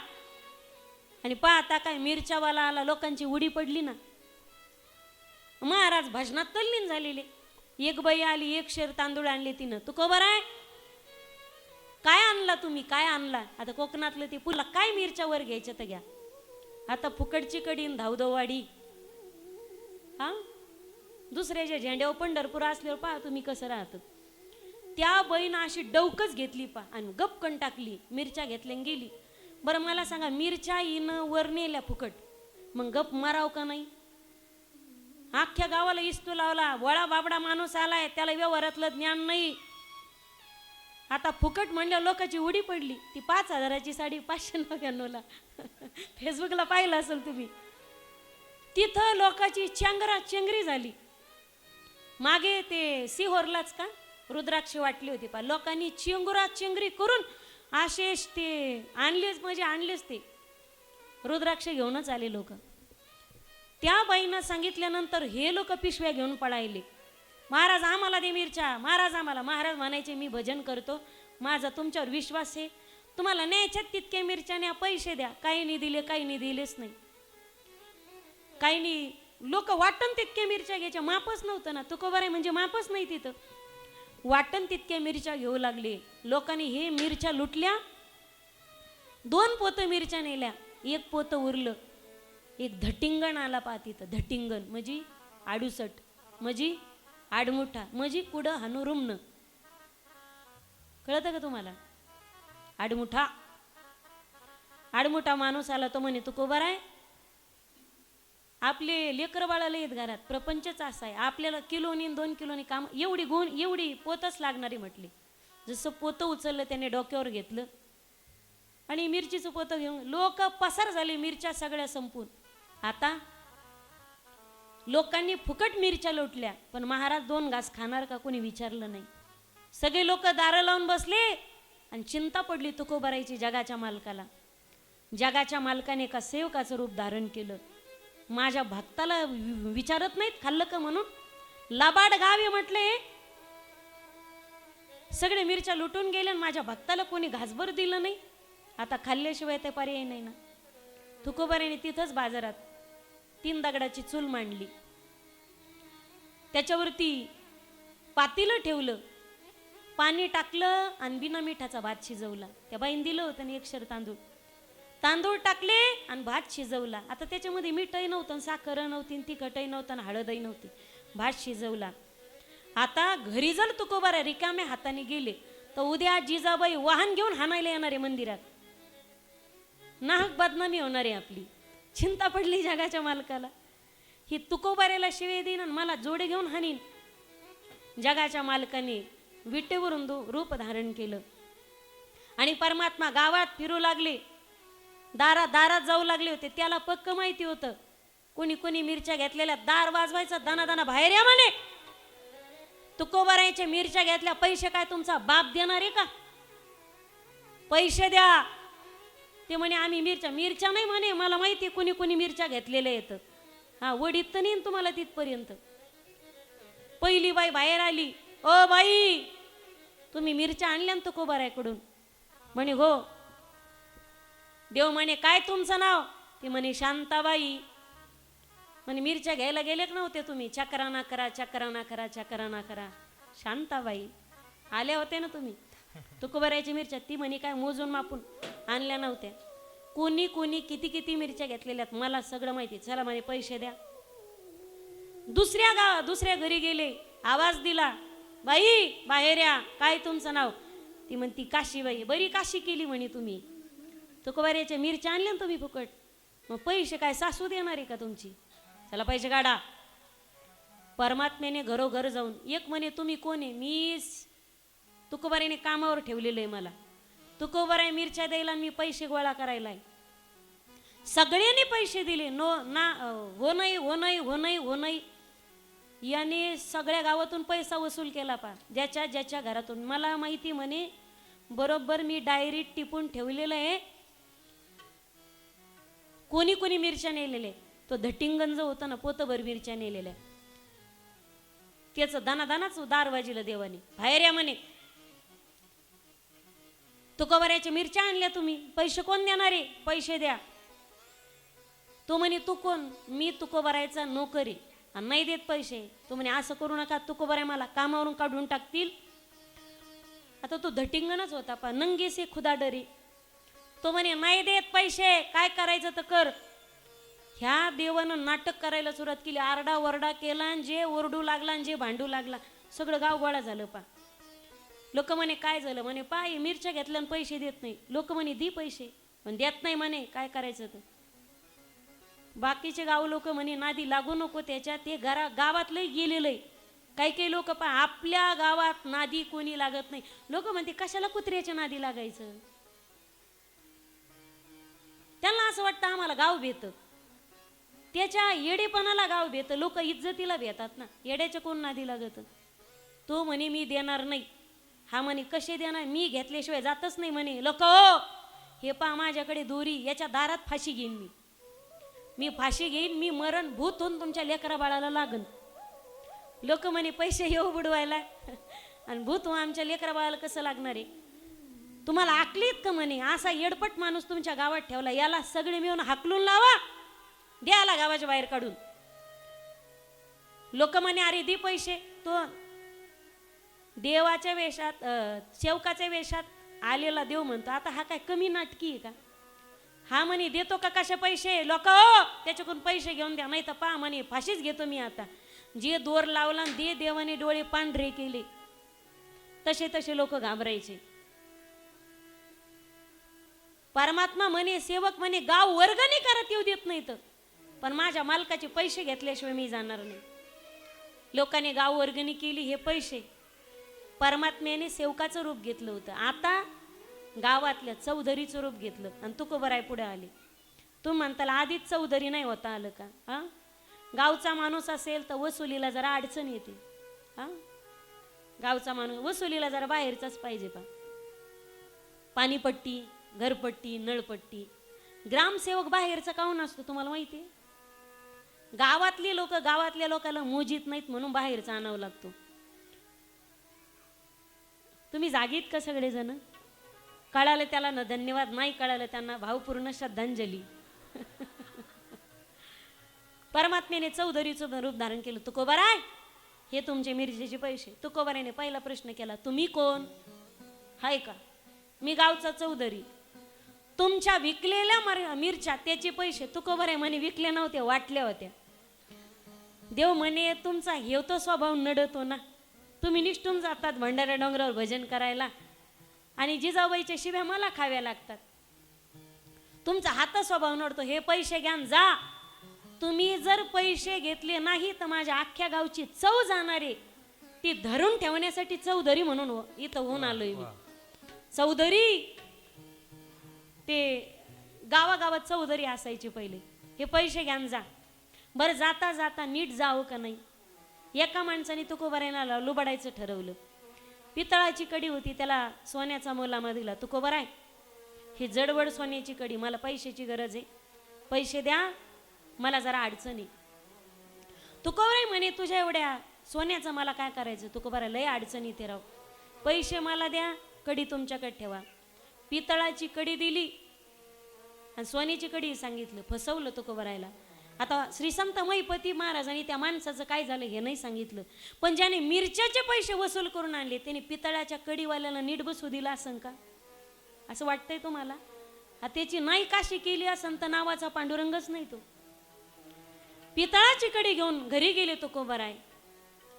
आणि पाहता काय मिरच्यावाला आला. लोकांची उडी पडली ना. महाराज भजनात तल्लीन झालेले. एक बाई आली, 1 शेर तांदूळ आणले तिनं. तुकोबाराय काय आणला तुम्ही? काय आणला? आता कोकणातलं ते पुला काय मिरच्यावर घ्यायचं तर घ्या. आता फुकटची कडीन धावधववाडी. दुसऱ्याच्या झेंड्यावर पंढरपूर असल्यावर पहा तुम्ही कसं राहतं. त्या बाईनं अशी डवकच घेतली पा आणि गपकन टाकली. मिरच्या घेतल्या गेली. बरं मला सांगा, मिरच्या येणं वर नेल्या फुकट, मग गप माराव का नाही? अख्ख्या गावाला इस्तू लावला. वळा बाबडा माणूस आलाय, त्याला व्यवहारातलं ज्ञान नाही. आता फुकट म्हणल्या लोकांची उडी पडली. ती 5,000ची साडी 599ला फेसबुकला पाहिलं असेल तुम्ही. तिथं लोकांची चेंगरी झाली. मागे ते सिहोरलाच का रुद्राक्ष वाटली होती पा. लोकांनी चेंगरी करून आशेष ते आणलेच, म्हणजे आणलेच. ते रुद्राक्ष घेऊनच आले लोक. त्या बाईनं सांगितल्यानंतर हे लोक पिशव्या घेऊन पळायले. महाराज आम्हाला दे मिरच्या, महाराज आम्हाला. महाराज म्हणायचे मी भजन करतो, माझा तुमच्यावर विश्वास आहे, तुम्हाला न्यायच्यात तितके मिरच्या न्या, पैसे द्या. काही नाही दिले, काही नाही दिलेच नाही. काही नाही लोक वाटण तितके मिरच्या घ्यायच्या. मापच नव्हतं ना. तुकोबाराय म्हणजे मापच नाही तिथं. वाटण तितक्या मिरच्या घेऊ लागले. लोकांनी हे मिरच्या लुटल्या. 2 पोतं मिरच्या नेल्या. 1 पोतं उरलं. एक धटिंगण आला पहा तिथं. धटिंगण म्हणजे 68, म्हणजे आडमुठा, म्हणजे कुडं हानू रुमणं. कळतं का तुम्हाला? आडमुठा आडमुठा माणूस आला. तो म्हणे, तू कोबर आहे? आपले लेकर बाळाला येत घरात. प्रपंचच असा आहे. आपल्याला किलोनी 2 किलोनी काम एवढी पोतच लागणारी म्हटली. जसं पोतं उचललं त्याने डोक्यावर घेतलं आणि मिरचीचं पोतं घेऊन लोक पसार झाले. मिरच्या सगळ्या संपून. आता लोकांनी फुकट मिरच्या लोटल्या, पण महाराज 2 घास खाणार का कोणी विचारलं नाही. सगळे लोक दारं लावून बसले आणि चिंता पडली तुकोबारायची जगाच्या मालकाला. जगाच्या मालकाने एका सेवकाचं रूप धारण केलं. माझ्या भक्ताला विचारत नाहीत खाल्लं का म्हणून. लबाड गावे म्हटले, सगळे मिरच्या लुटून गेले आणि माझ्या भक्ताला कोणी घासभर दिलं नाही. आता खाल्ल्याशिवाय ते पर्याय नाही ना. तुकोबाराने तिथंच बाजारात 3 दगडाची चूल मांडली. त्याच्यावरती पातेलं ठेवलं, पाणी टाकलं आणि बिना मिठाचा भात शिजवला. त्या बाईन दिलं होतं आणि 1 शर तांदूळ टाकले आणि भात शिजवला. आता त्याच्यामध्ये मीठही नव्हतं, साखर नव्हती, तिखटही नव्हतं आणि हळदही नव्हती. भात शिजवला. आता घरी जर तुकोबारा रिकाम्या हाताने गेले तर उद्या जिजाबाई वाहन घेऊन हाणायला येणारे मंदिरात. नाहक बदनामी होणार आहे आपली. चिंता पडली जगाच्या मालकाला. ही तुकोबाऱ्याला शिवे देईन आणि मला जोडे घेऊन हाणीन. जगाच्या मालकाने विटेवरून रूप धारण केलं आणि परमात्मा गावात फिरू लागले. दारात जाऊ लागले होते. त्याला पक्क माहिती होतं कोणी कोणी मिरच्या घेतलेल्या. दार वाजवायचा, दाना बाहेर या म्हणे. तुकोबारायच्या मिरच्या घेतल्या. पैसे काय तुमचा बाप देणार आहे का? पैसे द्या. ते म्हणे आम्ही मिरच्या नाही म्हणे, मला माहिती कोणी कोणी मिरच्या घेतलेल्या येतं. हा, वडीत तर नेईन तुम्हाला तिथपर्यंत. पहिली बाई बाहेर आली. ओ बाई, तुम्ही मिरच्या आणल्या ना तुकोबारायकडून? म्हणे हो. देव म्हणे काय तुमचं नाव? ते म्हणे शांताबाई. म्हणे मिरच्या घ्यायला गेले का नव्हते तुम्ही? चक्राना करा. शांताबाई आल्या होत्या ना तुम्ही तुकोबारायची मिरच्या? ती म्हणे काय मोजून मापून आणल्या नव्हत्या. कोणी किती मिरच्या घेतलेल्या मला सगळं माहिती. चला म्हणे पैसे द्या. दुसऱ्या घरी गेले. आवाज दिला, बाई बाहेर या. काय तुमचं नाव? ती म्हणती काशीबाई. बरी काशी केली म्हणे तुम्ही. तुकोबारायच्या मिरच्या आणल्या ना तुम्ही फुकट, मग पैसे काय सासू देणार आहे का तुमची? चला पैसे काढा. परमात्म्याने घरोघर जाऊन एक म्हणे तुम्ही कोण आहे? मी तुकोबारायने कामावर ठेवलेलं आहे मला. तुकोबाराय मिरच्या द्यायला मी पैसे गोळा करायला. सगळ्यांनी पैसे दिले. हो नाही. याने सगळ्या गावातून पैसा वसूल केला पा. ज्याच्या घरातून. मला माहिती म्हणे बरोबर मी डायरीत टिपून ठेवलेलं आहे कोणी मिरच्या नेलेले. तो धटिंगण जो होता ना, पोतभर मिरच्या नेलेल्या, त्याचं दानाच दार वाजिलं देवाने. बाहेर या म्हणे. तुकोबारायच्या मिरच्या आणल्या तुम्ही, पैसे कोण देणार आहे? पैसे द्या. तो म्हणे तू कोण? मी तुकोबारायचा नोकर आहे आणि नाही देत पैसे. तो म्हणे असं करू नका, तुकोबाराय मला कामावरून काढून टाकतील. आता तो धटिंगणच होता पा, नंगे से खुदा डरे. तो म्हणे नाही देत पैसे, काय करायचं तर कर. ह्या देवानं नाटक करायला सुरुवात केली. आरडा वरडा केला आणि जे ओरडू लागला आणि जे भांडू लागला सगळं गाव गोळा झालं पा. लोक म्हणे काय झालं? म्हणे पाय मिरच्या घेतल्या आणि पैसे देत नाही. लोक म्हणे दी पैसे, पण देत नाही म्हणे. काय करायचं तर? बाकीचे गाव लोक म्हणे नादी लागू नको त्याच्या, ते गावातलंही गेलेलं आहे. काही लोक पा आपल्या गावात नादी कोणी लागत नाही. लोक म्हणते कशाला कुत्र्याच्या नादी लागायचं? त्यांना असं वाटतं आम्हाला गाव भेटतं. त्याच्या येडेपणाला गाव भेटतं. लोक इज्जतीला भेटतात ना. येड्याच्या कोण नादी लागत? तो म्हणे मी देणार नाही. हा म्हणे कसे देणार? मी घेतल्याशिवाय जातच नाही म्हणे. लोक हे पा माझ्याकडे दोरी, याच्या दारात फाशी घेईन मी फाशी घेईन. मी मरण भूत होऊन तुमच्या लेकरा बाळाला लागन. लोक म्हणे पैसे येऊ बुडवायला आणि भूत हो आमच्या लेकरा बाळाला कसं लागणार आहे? तुम्हाला आकलीत का म्हणे? असा येडपट माणूस तुमच्या गावात ठेवला, याला सगळे मिळून हाकलून लावा, द्याला गावाच्या बाहेर काढून. लोक म्हणे अरे दे पैसे. तो देवाच्या वेशात सेवकाच्या वेशात आलेला देव म्हणतो आता हा काय कमी नाटकी आहे का? हा म्हणे देतो का कशा पैसे लोक त्याच्याकडून पैसे घेऊन द्या नाही तर पहा म्हणे फाशीच घेतो मी आता. जे दोर लावला दे देवाने डोळे पांढरे केले तसे तसे लोक घाबरायचे. परमात्मा म्हणे सेवक म्हणे गाव वर्गणी करत येऊ देत नाही तर पण माझ्या मालकाचे पैसे घेतल्याशिवाय मी जाणार नाही. लोकांनी गाव वर्गणी केली हे पैसे परमात्म्याने सेवकाचं रूप घेतलं होतं. आता गावातल्या चौधरीचं रूप घेतलं आणि तुकोबराय पुढे आले. तू म्हणताल आधीच चौधरी नाही होता आलं का? हा गावचा माणूस असेल तर वसुलीला जरा अडचण येते. हा गावचा माणूस वसुलीला जरा बाहेरचाच पाहिजे पा. पाणीपट्टी घरपट्टी नळपट्टी ग्रामसेवक बाहेरचा काहून असतो तुम्हाला माहिती आहे? गावातली लोक गावातल्या लोकांना मोजीत नाहीत म्हणून बाहेरचा आणावं लागतो. तुम्ही जागीत का सगळेजण? कळालं त्याला ना धन्यवाद, नाही कळालं त्यांना भावपूर्ण श्रद्धांजली. परमात्म्याने चौधरीचं रूप धारण केलं. तुकोबाराय हे तुमचे मिरचीचे पैसे. तुकोबारायने पहिला प्रश्न केला तुम्ही कोण हाय का? मी गावचा चौधरी. तुमच्या विकलेल्या मिरच्या त्याचे पैसे. तुकोबाराय म्हणे विकले नव्हते वाटल्या होत्या. देव म्हणे तुमचा हेव तो स्वभाव नडतो ना. तुम्ही निष्ठून जातात भंडारा डोंगरावर भजन करायला आणि जिजाबाईच्या शिव्या मला खाव्या लागतात. तुमचा हात स्वभाव नडतो. हे पैसे घ्या जा. तुम्ही जर पैसे घेतले नाही तर माझ्या अख्ख्या गावची चव जाणारे ती धरून ठेवण्यासाठी चौधरी म्हणून इथं होऊन आलोय मी. चौधरी ते गावागावात चौधरी असायचे पहिले. हे पैसे घ्या जा. बरं जाता जाता नीट जावं का नाही? एका माणसाने तुकोबारायला लुबाडायचं ठरवलं. पितळाची कडी होती त्याला सोन्याचा मोलामा दिला. तुकोबाराय ही जडवड सोन्याची कडी मला पैशाची गरज आहे पैसे द्या मला जरा अडचण आहे. तुकोबाराय म्हणे तुझ्या एवढ्या सोन्याचं मला काय करायचं? तुकोबाराय लय अडचणी ते राव पैसे मला द्या कडी तुमच्याकडे ठेवा. पितळाची कडी दिली आणि सोन्याची कडी सांगितलं. फसवलं तुकोबारायला. आता श्री संत महिपती महाराजांनी त्या माणसाचं काय झालं हे नाही सांगितलं पण ज्याने मिरच्याचे पैसे वसूल करून आणले त्याने पितळाच्या कडीवाल्याला नीट बसू दिला असन का? असं वाटतंय तुम्हाला? त्याची नाही काशी केली असन तर नावाचा पांडुरंगच नाही तो. पितळाची कडी घेऊन घरी गेले तुकोबाराय.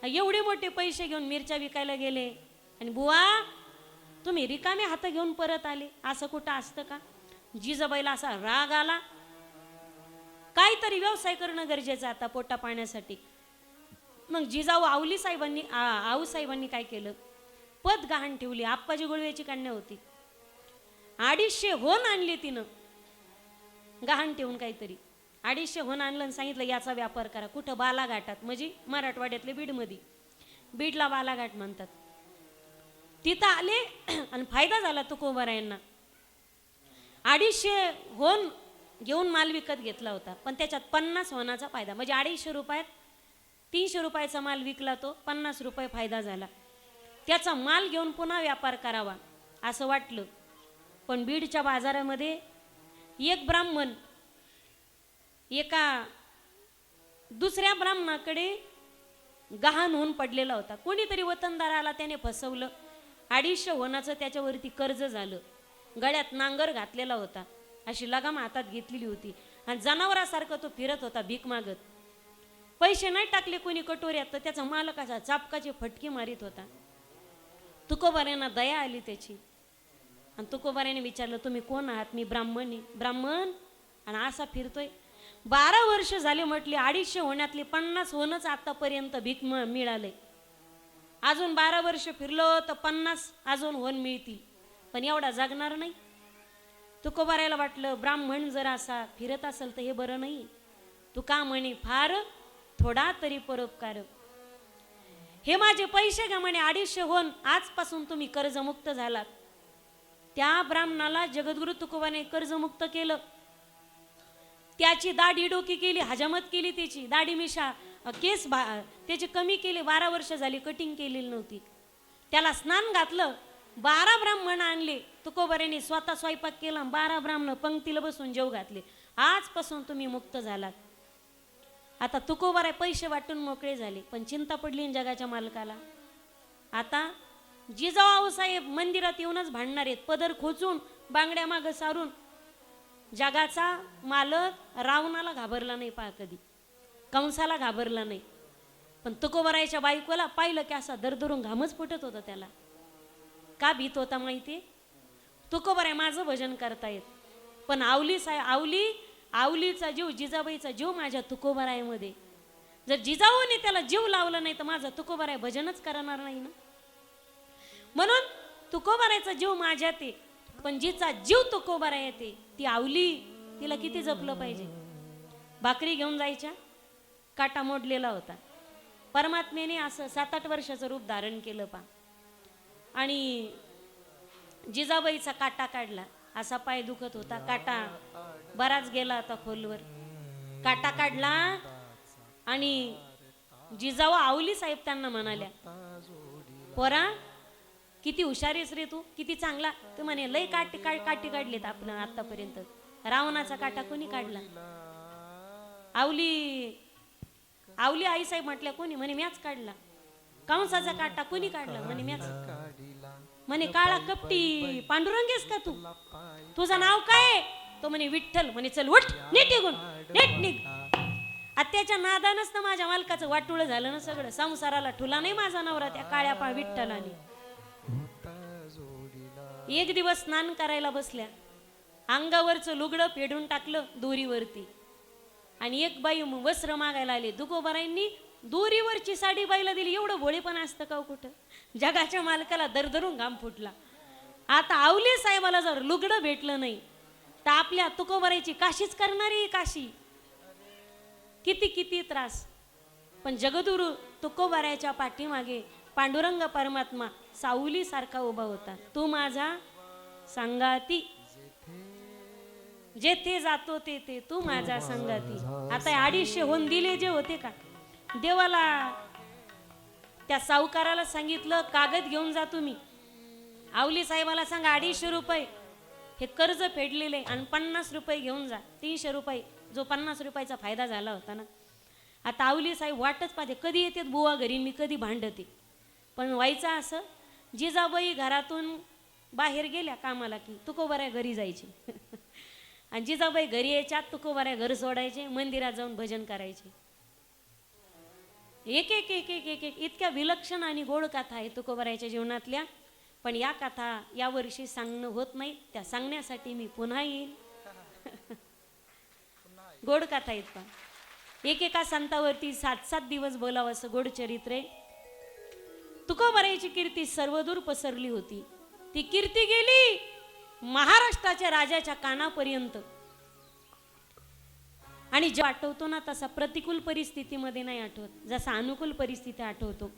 एवढे मोठे पैसे घेऊन मिरच्या विकायला गेले आणि बुवा तुम्ही रिकामे हात घेऊन परत आले. असं कुठं असतं का? जिजाबाईला असा राग आला. काहीतरी व्यवसाय करणं गरजेचं आता पोटा पाण्यासाठी. मग जिजाऊ आऊसाहेबांनी काय केलं? पद गहाण ठेवली. आप्पाजी गुळवेची कन्या होती. 250 होन आणली तिनं गहाण ठेवून. काहीतरी 250 होन आणलं आणि सांगितलं याचा व्यापार करा. कुठं? बालाघाटात. म्हणजे मराठवाड्यातले बीडमध्ये. बीडला बालाघाट म्हणतात. तिथं आले आणि फायदा झाला तुकोबारायांना. 250 होन घेऊन माल विकत घेतला होता पण त्याच्यात 50 होनाचा फायदा. म्हणजे 250 रुपयात 300 रुपयाचा माल विकला तो 50 रुपये फायदा झाला. त्याचा माल घेऊन पुन्हा व्यापार करावा असं वाटलं पण बीडच्या बाजारामध्ये एक ब्राह्मण एका दुसऱ्या ब्राह्मणाकडे गहाण होऊन पडलेला होता. कोणीतरी वतनदार आला त्याने फसवलं. 250 होनाचं त्याच्यावरती कर्ज झालं. गळ्यात नांगर घातलेला होता. अशी लगाम हातात घेतलेली होती आणि जनावरासारखं तो फिरत होता भीक मागत. पैसे नाही टाकले कोणी कटोऱ्यात तर त्याचा मालक असा चापकाचे फटके मारित होता. तुकोबारायांना दया आली त्याची आणि तुकोबारायाने विचारलं तुम्ही कोण आहात? मी ब्राह्मण. ब्राह्मण आणि असा फिरतोय. 12 वर्ष झाले म्हटले. 250 होण्यातले 50 होणच आतापर्यंत भीक मिळाले. अजून 12 वर्ष फिरलो तर 50 अजून होण मिळतील पण एवढा जगणार नाही. तुकोबारायला वाटलं ब्राह्मण जर असा फिरत असेल तर हे बरं नाही. तू का म्हणे फार थोडा तरी परोपकार. हे माझे पैसे घ्या म्हणे 250 होन. आजपासून तुम्ही कर्जमुक्त झालात. त्या ब्राह्मणाला जगद्गुरु तुकोबाने कर्जमुक्त केलं. त्याची दाढी डोकी केली. हजामत केली. त्याची दाढी मिशा केस त्याची कमी केले. 12 वर्ष झाली कटिंग केलेली नव्हती. त्याला स्नान घातलं. 12 ब्राह्मण आणले. तुकोबारायांनी स्वतः स्वयंपाक केला. 12 ब्राह्मण पंक्तीला बसून जेव घातले. आजपासून तुम्ही मुक्त झालात. आता तुकोबाराय पैसे वाटून मोकळे झाले पण चिंता पडली जगाच्या मालकाला. आता जिजाऊ आऊसाहेब मंदिरात येऊनच भांडणार आहेत, पदर खोचून बांगड्या मागं सारून. जगाचा मालक रावणाला घाबरला नाही पहा कधी, कंसाला घाबरला नाही, पण तुकोबरायच्या बायकोला पाहिलं की असा दरदरून घामच फुटत होता त्याला. का भीत होता माहिती? तुकोबराय माझं भजन करतायत, पण आवलीचा जीव, जिजाबाईचा जीव माझ्या तुकोबरायमध्ये. जर जिजाऊने त्याला जीव लावला नाही तर माझा तुकोबराय भजनच करणार नाही ना. म्हणून तुकोबरायचा जीव माझ्यात आहे, पण जिचा जीव तुकोबराय येते ती आवली, तिला किती जपलं पाहिजे. भाकरी घेऊन जायच्या, काटा मोडलेला होता. परमात्म्याने असं 7-8 वर्षाचं रूप धारण केलं पा, आणि जिजाबाईचा काटा काढला. असा पाय दुखत होता, काटा बराच गेला होता खोलवर. काटा काढला आणि जिजाऊ आवली साहेब त्यांना म्हणाल्या, पोरा किती हुशारीस रे तू, किती चांगला. तू म्हणे लय काठी काढलीत आपण आतापर्यंत, रावणाचा काटा कोणी काढला? आवली आई साहेब म्हटल्या कोणी? म्हणे म्याच काढला. कंसाचा काटा कोणी काढला? म्हणे म्याच. म्हणे काळा कपटी पांडुरंगेस का तू? तुझं नाव काय? तो म्हणे विठ्ठल. म्हणे चल उठ, नीट निघून, नीट निघ. आत्याच्या नादानच तर माझ्या मालकाचं वाटुळ झालं ना सगळं. संसाराला ठुला नाही माझा नवरा त्या काळ्या पा विठ्ठलाने. एक दिवस स्नान करायला बसल्या, अंगावरचं लुगडं फेडून टाकलं दोरीवरती, आणि एक बाई वस्त्र मागायला आले. तुकोबरायांनी दोरीवरची साडी बाईला दिली. एवढं भोळेपण असतं का कुठं? जगाच्या मालकाला दरदरून घाम फुटला. आता आवले साहेबाला जर लुगडं भेटलं नाही तर आपल्या तुकोबरायची काशीच करणारी काशी. किती किती त्रास. पण जगद्गुरु तुकोबरायच्या पाठीमागे पांडुरंग परमात्मा सावली सारखा उभा होता. तू माझा संगाती, जेथे जातो ते तू माझा संगाती. आता 250 होऊन दिले जे होते का देवाला, त्या सावकाराला सांगितलं कागद घेऊन जा तुम्ही, आवली साहेबाला सांगा 250 रुपये हे कर्ज फेडलेले आणि 50 रुपये घेऊन जा, 300 रुपये जो 50 रुपयाचा फायदा झाला होता ना. आता आवली साहेब वाटच पाहते कधी येते बुवा घरी, मी कधी भांडते. पण व्हायचं असं, जिजाबाई घरातून बाहेर गेल्या कामाला की तुकोबराय घरी जायचे आणि जिजाबाई घरी यायच्या, तुकोबराय घर सोडायचे, मंदिरात जाऊन भजन करायचे. एक एक एक एक एक एक इतक्या विलक्षण आणि गोड कथा आहे तुकोबरायच्या जीवनातल्या. पण या कथा यावर्षी सांगणं होत नाही, त्या सांगण्यासाठी मी पुन्हा येईल. गोड कथा आहेत पा. एकेका संतावरती 7-7 दिवस बोलावं असं गोड चरित्र आहे. तुकोबरायची कीर्ती सर्वदूर पसरली होती. ती कीर्ती गेली महाराष्ट्राच्या राजाच्या कानापर्यंत. आणि जे आठवतो ना तसा प्रतिकूल परिस्थितीमध्ये नाही आठवत, जसा अनुकूल परिस्थिती आठवतो.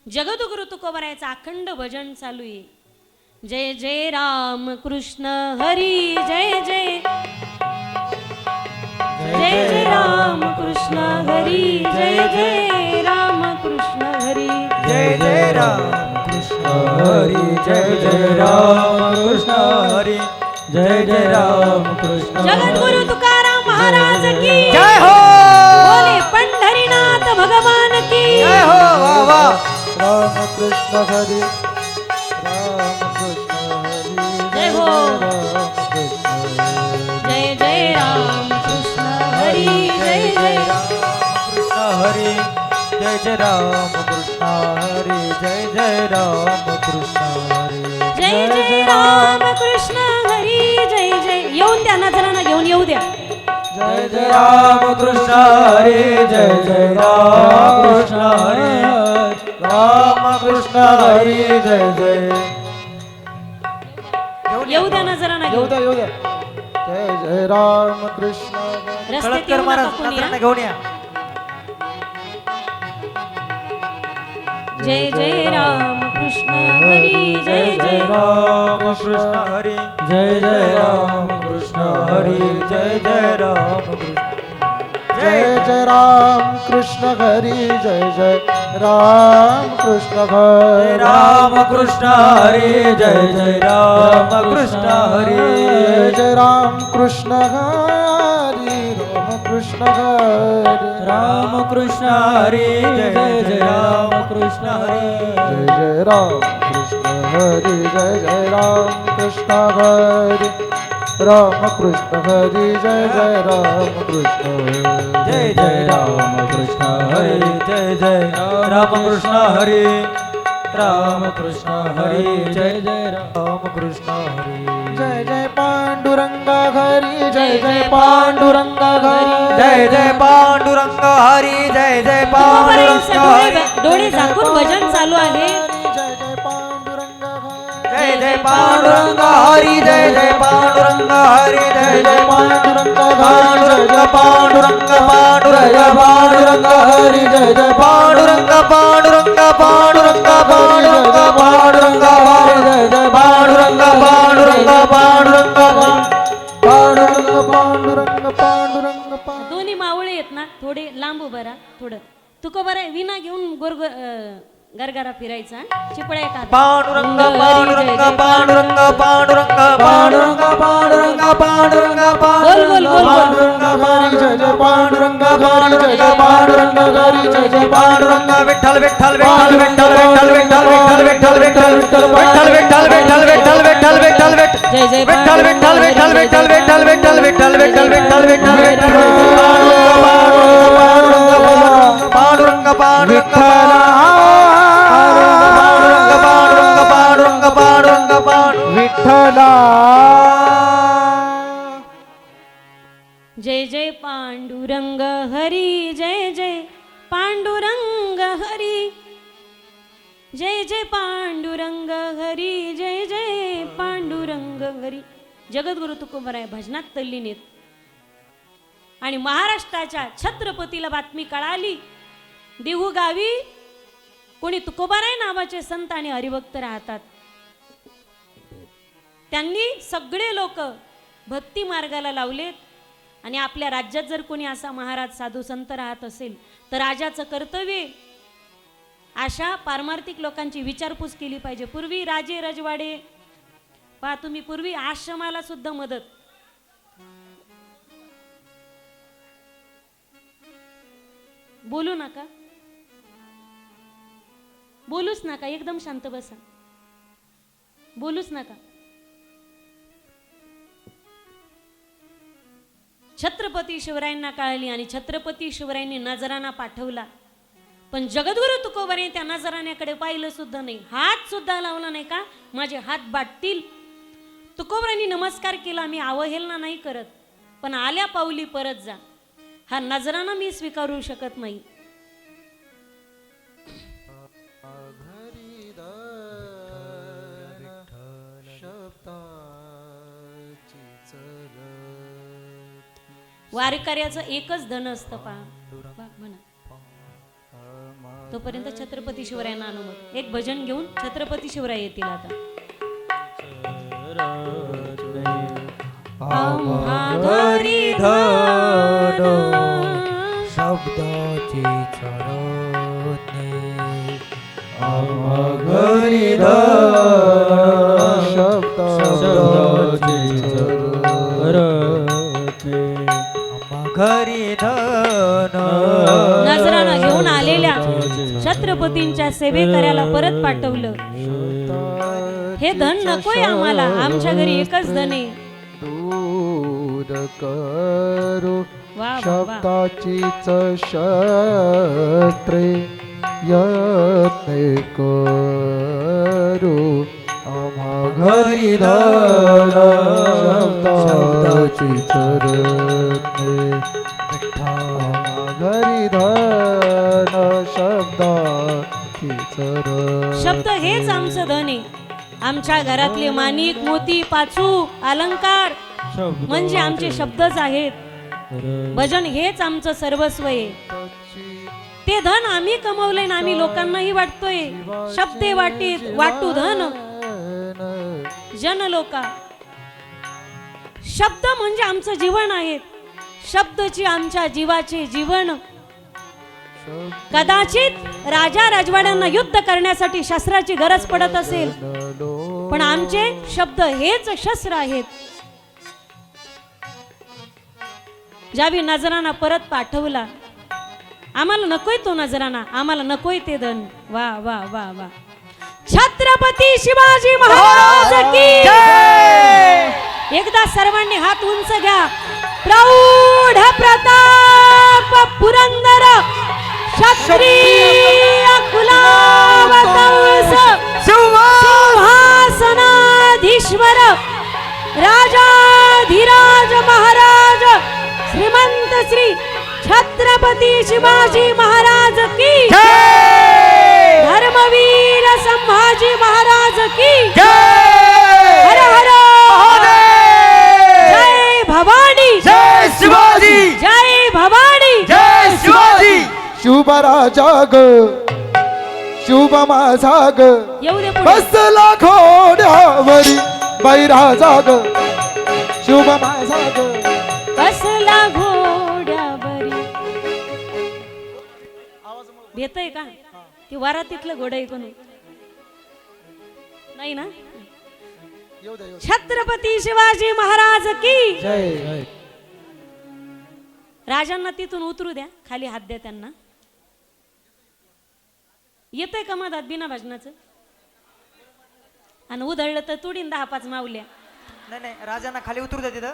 जगद्गुरु तुकोबरायचं अखंड भजन चालू आहे. जय जय राम कृष्ण हरी जय जय, जय जय राम कृष्ण हरी जय जय राम कृष्ण हरी, जय जय राम कृष्ण हरी जय जय राम कृष्ण हरी, जय जय राम कृष्ण. जगद्गुरु तुकाराम महाराज की जय हो. बोले पंढरीनाथ भगवान की जय हो. वा वा. राम कृष्ण हरी, राम कृष्ण हरी, जय हो. राम कृष्ण हरी, जय जय राम कृष्ण हरी जय जय कृष्ण हरी, जय जय राम कृष्ण हरी, जय जय राम कृष्ण हरी, जय जय राम कृष्ण हरी जय जय. येऊन द्या ना जणांना घेऊन येऊ द्या. जय जय राम कृष्ण हरी, जय जय राम कृष्ण हरी, राम कृष्ण हरी, जय जय. येऊ द्या ना जणांना येऊ घेऊन. द्या, येऊ द्या. जय जय राम कृष्ण हरी. रस्त्यात कळतकर येऊ नका महाराज कोणी, नात्रांना हा? घेऊन या. जय जय राम कृष्ण हरी जय जय राम कृष्ण हरी, जय जय राम कृष्ण हरी, जय जय राम कृष्ण. जय जय राम कृष्ण हरी, जय जय राम कृष्ण हरी, राम कृष्ण हरी, जय जय राम कृष्ण हरी, जय जय राम कृष्ण हरी, राम कृष्ण हरी, राम कृष्ण हरी जय जय राम कृष्ण हरी जय जय राम कृष्ण हरी जय जय राम कृष्ण हरी राम कृष्ण हरी जय जय राम कृष्ण जय जय राम कृष्ण हरी जय जय राम कृष्ण हरी राम कृष्ण हरी जय जय राम कृष्ण हरी जय जय पांडुरंग हरी जय जय पांडुरंग हरी जय जय पांडुरंग हरी जय जय तुकोबारायांचे पांडुरंग हरी डोळे झाकून भजन चालू आहे. जय जय पांडुरंग हरी जय जय पांडुरंग हरी जय जय पांडुरंग हरी जय जय पांडुरंग पांडुरंग पांडुरंग पांडुरंग पांडुरंग हरी जय जय पांडुरंग पांडुरंग पांडुरंग पांडुरंग पांडुरंग जय जय पांडुरंग पांडुरंग पांडुरंग पांडुरंग पांडुरंग पांडुरंग दोन्ही मावळे आहेत ना, थोडे लांब उभं राहा. थोडं तुकोबारा विना घेऊन गरगरा फिरायचा. चिपळ्या का पांडुरंग पांडुरंग पांडुरंग पांडुरंग पांडुरंग पांडुरंग पांडुरंग बोल बोल बोल बोल. पांडुरंग हरी जय जय पांडुरंग हरी जय जय पांडुरंग हरी जय जय पांडुरंग विठ्ठल विठ्ठल विठ्ठल विठ्ठल विठ्ठल विठ्ठल विठ्ठल विठ्ठल विठ्ठल विठ्ठल विठ्ठल विठ्ठल विठ्ठल विठ्ठल विठ्ठल जय जय विठ्ठल विठ्ठल विठ्ठल विठ्ठल विठ्ठल विठ्ठल विठ्ठल विठ्ठल विठ्ठल विठ्ठल विठ्ठल पांडुरंग पांडुरंग पांडुरंग पांडुरंग पांडुरंग विठ्ठला जय जय पांडुरंग हरी जय जय पांडुरंग हरी जय जय पांडुरंग हरी जय जय पांडुरंग हरी. जगद्गुरु तुकोबाराय भजनात तल्लीन आहेत. आणि महाराष्ट्राच्या छत्रपतीला बातमी कळाली, देहू गावी कोणी तुकोबाराय नावाचे संत आणि हरिभक्त राहतात. त्यांनी सगळे लोक भक्ती मार्गाला लावलेत. आणि आपल्या राज्यात जर कोणी असा महाराज साधू संत राहत असेल तर राजाचं कर्तव्य अशा पारमार्थिक लोकांची विचारपूस केली पाहिजे. पूर्वी राजे रजवाडे पहा तुम्ही, पूर्वी आश्रमाला सुद्धा मदत. बोलू नका, बोलूच नका, एकदम शांत बसा, बोलूच नका. छत्रपती शिवरायांना कळली आणि छत्रपती शिवरायांनी नजराणा पाठवला. पण जगद्गुरु तुकोबाराय त्या नजराण्याकडे पाहिलं सुद्धा नाही, हात सुद्धा लावला नाही. का माझे हात बाटतील. तुकोबारायांनी नमस्कार केला, मी अवहेलना नाही करत, पण आल्या पावली परत जा. हा नजराणा मी स्वीकारू शकत नाही. वारकऱ्याचं एकच धन असतं पहा म्हणा. तोपर्यंत छत्रपती शिवरायांना अनुमत. एक भजन घेऊन छत्रपती शिवराय येतील आता. आम्हा घरी धन शब्दाची चरणे आम्हा घरी धन शब्दाची चरणे आम्हा घरी धन. नजराणा घेऊन आलेल्या छत्रपतींच्या सेवेकऱ्याला परत पाठवलं. हे धन नकोय आम्हाला, आमच्या घरी एकच धन आहे. दूर करू वा वा वा. शब्दाचीच शस्त्रे यत्ने करू आम्हा घरी धन शब्दाची चरणे आम्हा घरी धन शब्दाची चरणे. शब्द हेच आमचं धन आहे. आमच्या घरातले माणिक मोती पाचू अलंकार म्हणजे आमचे शब्दच आहेत. भजन हेच आमचं सर्वस्व आहे. ते धन आम्ही कमवलंय ना आम्ही लोकांनाही वाटतोय. शब्दे वाटीत वाटू धन जन लोका. शब्द म्हणजे आमचं जीवन आहे. शब्दची आमच्या जीवाचे जीवन. कदाचित राजा राजवाड्यांना युद्ध करण्यासाठी शस्त्राची गरज पडत असेल, पण आमचे शब्द हेच शस्त्र आहेत. ज्यावेळी नजराणा परत पाठवला आम्हाला नकोय तो नजराना, आम्हाला नकोय ते धन. वा वा वा वा. छत्रपती शिवाजी महाराज की एकदा सर्वांनी हात उंच घ्या. प्रौढ प्रताप पुरंदर क्षत्रिय कुलावतंस सिंहासनाधीश्वर राजाधिराज महाराज श्रीमंत श्री छत्रपती शिवाजी महाराज की धर्मवीर संभाजी महाराज की हर हर जय भवानी जय शिवाजी जय भवानी जय शिवाजी. शुभ राजा ग शुभ माझा ग येऊ दे पुढे. बसला घोड्यावरी बैराजा ग शुभ माझा ग. बसला घोड्यावरी. भेटय का ते वरातीतलं घोडं ऐकून नाही ना. येऊ दे, येऊ दे. छत्रपती शिवाजी महाराज की जय राजांना तिथून उतरू द्या. खाली हात द्या त्यांना. येतंय का मधात बिना भाजनाचं. आणि उधळलं तर तुडीन 10-5 मावल्या. नाही नाही, राजांना खाली उतरू द्या तिथं.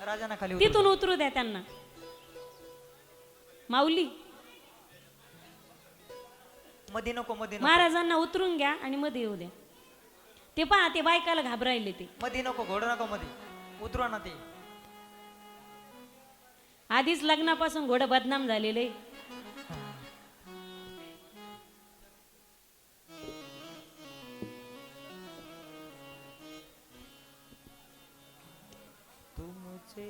राजांना खाली उतरू तिथून उतरू द्या त्यांना. माऊली मध्ये नको, मध्ये नको, महाराजांना उतरून घ्या आणि मध्ये येऊ द्या. ते पहा ते बायकाला घाबरायले ते. मध्ये नको, घोडं नको मध्ये. उतरवा ना ते. आधीच लग्नापासून घोडं बदनाम झालेले. तुमचे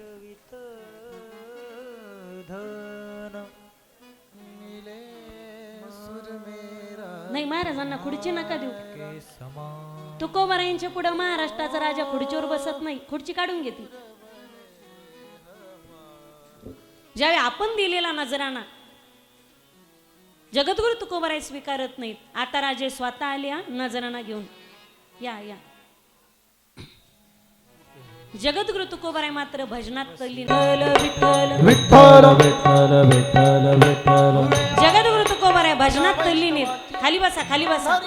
रवित धन मिले सुर मेरा. नाही महाराजांना खुर्ची नका देऊ. के समान तुकोबारायांच्या पुढे महाराष्ट्राचा राजा खुर्चीवर बसत नाही. खुर्ची काढून घेते. ज्यावेळी आपण दिलेला नजराना जगद्गुरु तुकोबाराय स्वीकारत नाहीत. आता राजे स्वतः आले हा नजराना घेऊन. या या. जगद्गुरु तुकोबाराय मात्र भजनात तल्लीन. विठ्ठल विठ्ठल विठ्ठल विठ्ठल विठ्ठल. जगद्गुरु तुकोबाराय भजनात तल्लीन आहेत. खाली बसा खाली बसा.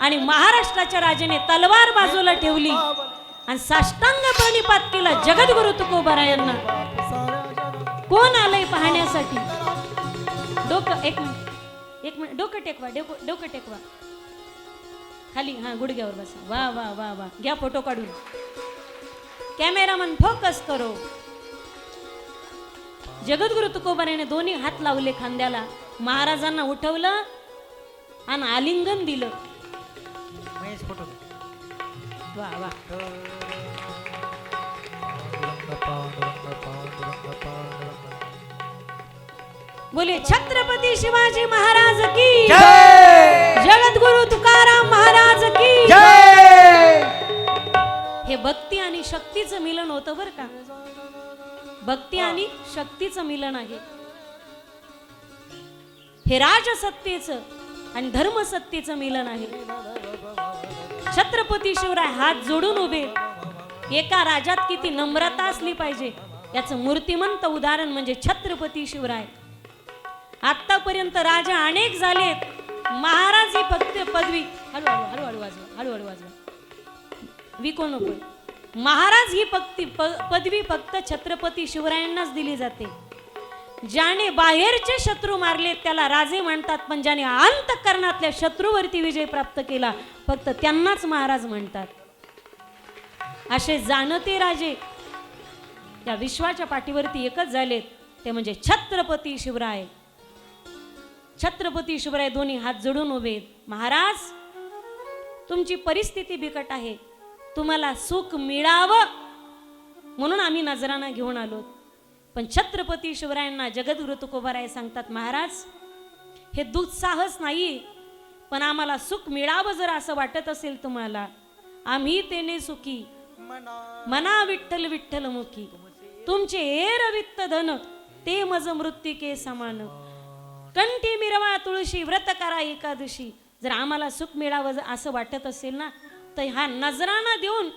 आणि महाराष्ट्राच्या राजाने तलवार बाजूला ठेवली आणि साष्टांग प्रणिपात केला जगद्गुरु तुकोबारायांना. कोण आलंय पाहण्यासाठी. डोकं एक मिनिट डोकं टेकवा. डोकं टेकवा खाली. हा गुडघ्यावर बसा. वा वा वा वा. घ्या फोटो काढून. कॅमेरामन फोकस करो. जगद्गुरु तुकोबारायाने दोन्ही हात लावले खांद्याला. महाराजांना उठवलं आणि आलिंगन दिलं. महेश फोटो. वा वा. बोले छत्रपती शिवाजी महाराज की जगद्गुरु तुकाराम महाराज की. हे भक्ती आणि शक्तीचं मिलन होतं बरं का. भक्ती आणि शक्तीचं मिलन आहे हे. राजसत्तेचं आणि धर्मसत्तेचं मिलन आहे. छत्रपती शिवराय हात जोडून उभे. एका राजात किती नम्रता असली पाहिजे याचं मूर्तिमंत उदाहरण म्हणजे छत्रपती शिवराय. आतापर्यंत राजा अनेक झालेत. महाराज ही फक्त पदवी हळूहळू वाजवा. हळूहळू वाजवा. विको नको. महाराज ही पदवी फक्त छत्रपती शिवरायांनाच दिली जाते. ज्याने बाहेरचे शत्रू मारले त्याला राजे म्हणतात. पण ज्याने अंतःकरणातल्या शत्रूवरती विजय प्राप्त केला फक्त त्यांनाच महाराज म्हणतात. असे जाणते राजे या विश्वाच्या पाठीवरती एकच झालेत. ते म्हणजे छत्रपती शिवराय. छत्रपती शिवराय दोन्ही हात जोडून उभे. महाराज तुमची परिस्थिती बिकट आहे. तुम्हाला सुख मिळावं म्हणून आम्ही नजराना घेऊन आलो. पण छत्रपती शिवरायांना जगद्गुरु तुकोबाराय सांगतात महाराज हे दुःसाहस नाही. पण आम्हाला सुख मिळावं जर असं वाटत असेल तुम्हाला आम्ही तेने सुखी मना विठ्ठल विठ्ठल मुखी. तुमचे एर वित्त धन ते मज मृत्तिके समान. कंठी मिरवा तुळशी व्रत करा एकादशी. जर आम्हाला सुख मिळावं असं वाटत असेल ना तर हा नजराना देऊन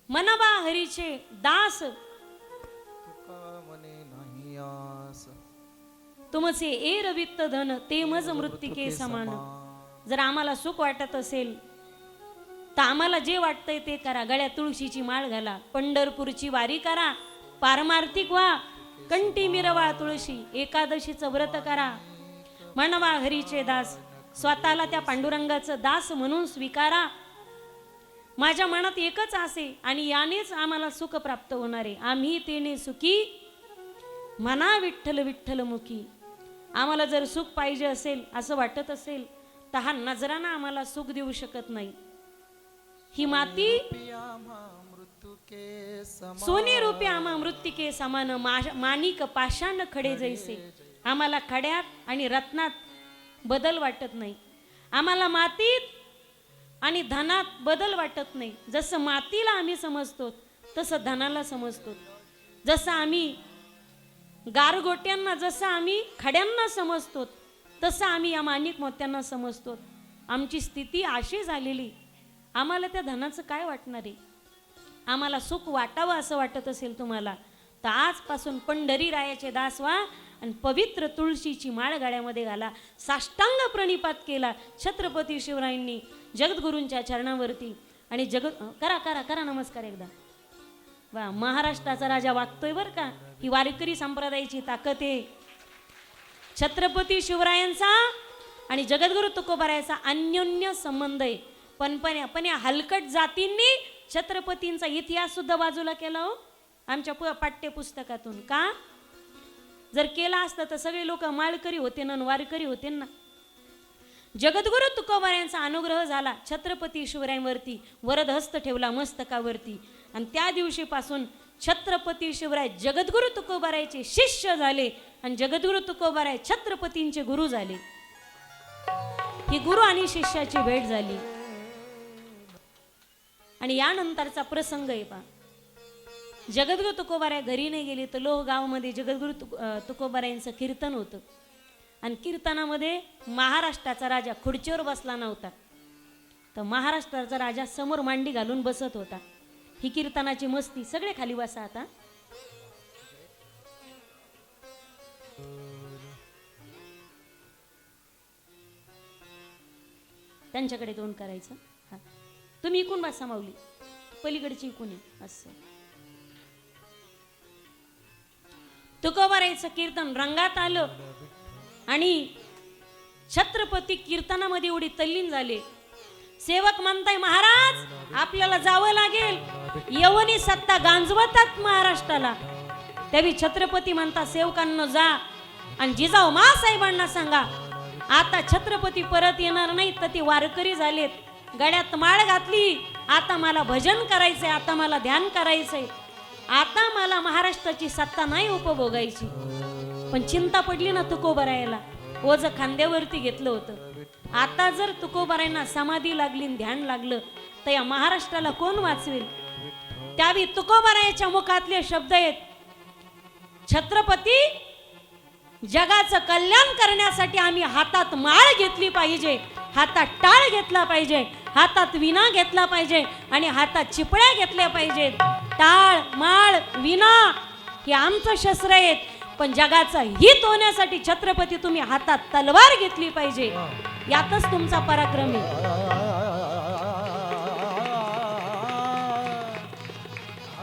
मनबा हरीचे दास तुमचे ए रवित्त धन ते मज मृत्तिके समान. जर आम्हाला सुख वाटत असेल तर आम्हाला जे वाटतंय ते करा. गळ्यात तुळशीची माळ घाला, पंढरपूरची वारी करा, पारमार्थिक व्हा, कंठी मिरवा तुळशी, एकादशीचं व्रत करा, म्हणवा हरीचे दास, स्वतःला त्या पांडुरंगाचं दास म्हणून स्वीकारा. माझ्या मनात एकच असे आणि यानेच आम्हाला सुख प्राप्त होणार आहे. आम्ही तेने सुखी म्हणा विठ्ठल विठ्ठल मुखी. आम्हाला जर सुख पाहिजे असेल असं वाटत असेल तर हा नजराना आम्हाला सुख देऊ शकत नाही. ही माती सोने रूपी आम्हा मृत्तिके समान, माणिक पाषाण खडे जैसे. आम्हाला खड्यात आणि रत्नात बदल वाटत नाही. आम्हाला मातीत आणि धनात बदल वाटत नाही. जसं मातीला आम्ही समजतो तसं धनाला समजतो. जसं आम्ही गारगोट्यांना, जसं आम्ही खड्यांना समजतो तसं आम्ही या माणिक मोत्यांना समजतो. आमची स्थिती अशी झालेली, आम्हाला त्या धनाचं काय वाटणार आहे? आम्हाला सुख वाटावं असं वाटत असेल तुम्हाला तर आजपासून पंढरी रायाचे दास व्हा आणि पवित्र तुळशीची माळ गळ्यामध्ये घाला. साष्टांग प्रणिपात केला छत्रपती शिवरायांनी जगद्गुरूंच्या चरणावरती आणि करा करा करा नमस्कार एकदा. वा, महाराष्ट्राचा राजा वागतोय बर का. ही वारकरी संप्रदायाची ताकद आहे. छत्रपती शिवरायांचा आणि जगद्गुरू तुकोबारायाचा अन्योन्य संबंध आहे. पण या हलकट जातींनी छत्रपतींचा इतिहास सुद्धा बाजूला केला हो आमच्या पाठ्यपुस्तकातून. का? जर केला असता तर सगळे लोक माळकरी होते ना, वारकरी होते ना. जगद्गुरू तुकोबारायांचा अनुग्रह झाला छत्रपती शिवरायांवरती, वरदहस्त ठेवला मस्तकावरती आणि त्या दिवशीपासून छत्रपती शिवराय जगद्गुरू तुकोबारायाचे शिष्य झाले आणि जगद्गुरू तुकोबाराय छत्रपतींचे गुरु झाले. ही गुरु आणि शिष्याची भेट झाली. आणि यानंतरचा प्रसंग आहे पा. जगद्गुरू तुकोबाराय घरी नाही गेले तर लोह गावामध्ये जगद्गुरू तुकोबारायांचं कीर्तन होतं आणि कीर्तनामध्ये महाराष्ट्राचा राजा खुर्चीवर बसला नव्हता तर महाराष्ट्राचा राजा समोर मांडी घालून बसत होता. ही कीर्तनाची मस्ती. सगळे खाली बसा आता. त्यांच्याकडे तोंड करायचं. हा, तुम्ही इकून बसा माऊली, पलीकडची इकून आहे असं. तुकोबारायचं कीर्तन रंगात आलं आणि छत्रपती कीर्तनामध्ये एवढी तल्लीन झाले. सेवक म्हणताय महाराज आपल्याला जावं लागेल, यवनी सत्ता गांजवतात महाराष्ट्राला. त्यावेळी छत्रपती म्हणतात सेवकांना जा आणि जिजाऊ मासाहेबांना सांगा आता छत्रपती परत येणार नाही तर ती वारकरी झालेत, गळ्यात माळ घातली, आता मला भजन करायचंय, आता मला ध्यान करायचंय, आता मला महाराष्ट्राची सत्ता नाही उपभोगायची. पण चिंता पडली ना तुकोबारायाला, ओझ खांद्यावरती घेतलं होतं. आता जर तुकोबारायांना समाधी लागली, ध्यान लागलं तर या महाराष्ट्राला कोण वाचवेल? त्यावेळी तुकोबारायाच्या मुखातले शब्द आहेत, छत्रपती जगाचं कल्याण करण्यासाठी आम्ही हातात माळ घेतली पाहिजे, हातात टाळ घेतला पाहिजे, हातात विणा घेतला पाहिजे आणि हातात चिपळ्या घेतल्या पाहिजेत. टाळ, माळ, विणा हे आमचं शस्त्र आहेत. पण जगाचं हित होण्यासाठी छत्रपती तुम्ही हातात तलवार घेतली पाहिजे. यातच तुमचा पराक्रम आहे.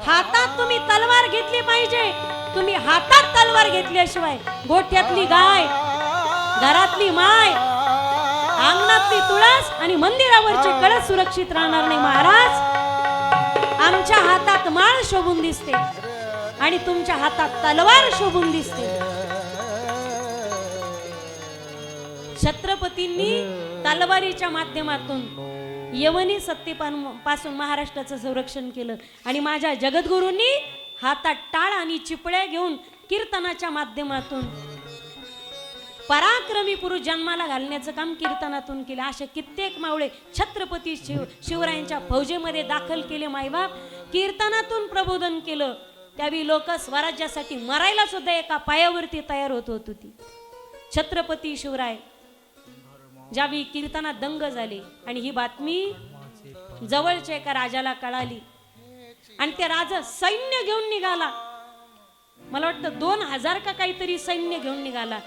हातात तुम्ही तलवार घेतली पाहिजे. तुम्ही हातात तलवार घेतल्याशिवाय गोठ्यातली गाय, घरातली माय, अंगणातली तुळस आणि मंदिरावरचे कळस सुरक्षित राहणार नाही. महाराज आमच्या हातात माळ शोभून दिसते आणि तुमच्या हातात तलवार शोभून दिसते. छत्रपतींनी तलवारीच्या माध्यमातून यवनी सत्तेपासून महाराष्ट्राचं संरक्षण केलं आणि माझ्या जगद्गुरूंनी हातात टाळ आणि चिपळ्या घेऊन कीर्तनाच्या माध्यमातून पराक्रमी पुरुष जन्माला घालण्याचं काम कीर्तनातून केलं. असे कित्येक मावळे छत्रपती शिवरायांच्या फौजेमध्ये दाखल केले. मायबाप कीर्तनातून प्रबोधन केलं. त्यावेळी लोक स्वराज्यासाठी मरायला सुद्धा एका पायावरती तयार होत होती. छत्रपती शिवराय ज्यावेळी कीर्तनात दंग झाले आणि ही बातमी जवळच्या एका राजाला कळाली आणि ते राजा सैन्य घेऊन निघाला. मला वाटतं 2000 का काहीतरी सैन्य घेऊन निघाला.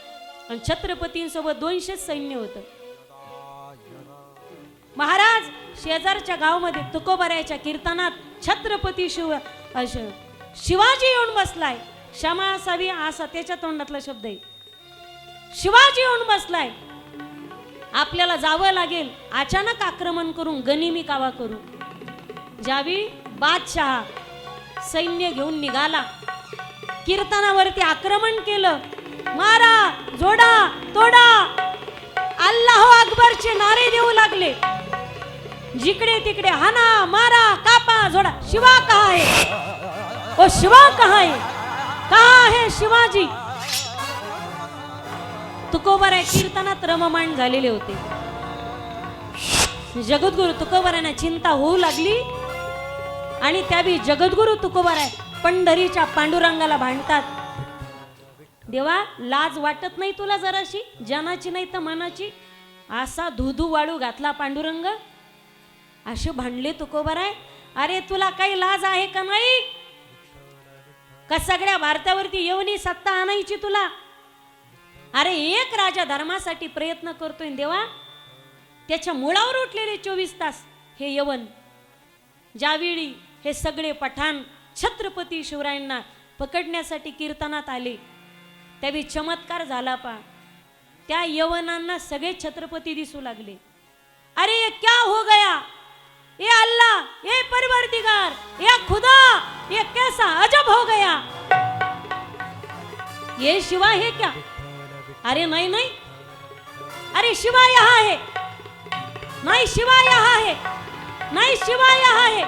आणि छत्रपतींसोबत 200 सैन्य होतं. महाराज शेजारच्या गावामध्ये तुकोबारायच्या कीर्तनात छत्रपती शिवाजी येऊन बसलाय. क्षमा असावी असा त्याच्या तोंडातला शब्द आहे. शिवाजी येऊन बसलाय, आपल्याला जावं लागेल, अचानक आक्रमण करून गनिमी कावा करू. ज्यावेळी बादशाह सैन्य घेऊन निघाला, कीर्तनावरती आक्रमण केलं. मारा, जोडा, तोडा, अल्लाह अकबरचे नारे देऊ लागले. जिकडे तिकडे हाना, मारा, कापा, जोडा. शिवा कहा है? ओ शिवा कहा है? कहा है शिवाजी? तुकोबाराय कीर्तनात रममाण झालेले होते. जगद्गुरु तुकोबारायांना चिंता होऊ लागली आणि त्यावेळी जगद्गुरु तुकोबाराय पंढरीच्या पांडुरंगाला भांडतात. देवा, लाज वाटत नाही तुला जराशी? जनाची नाही तर मनाची. असा धुधू वाळू घातला पांडुरंग. असे भांडले तुकोबाराय. अरे तुला काही लाज आहे का नाही? का सगळ्या भारतावरती येऊन सत्ता आणायची तुला? अरे एक राजा धर्मासाठी प्रयत्न करतोय देवा, त्याच्या मुळावर उठलेले 24 तास हे यवन. ज्यावेळी हे सगळे पठाण छत्रपती शिवरायांना पकडण्यासाठी कीर्तनात आले, त्यावेळी चमत्कार झाला. त्या यवनांना सगळे छत्रपती दिसू लागले. अरे ये क्या हो गया? ये अल्लाह, ये परवरदिगार, ये खुदा, ये कैसा अजब हो गया? ये शिवा है क्या? अरे नहीं नहीं, अरे शिवा यहाँ है. नहीं शिवा यहाँ है, नहीं शिवा यहाँ है.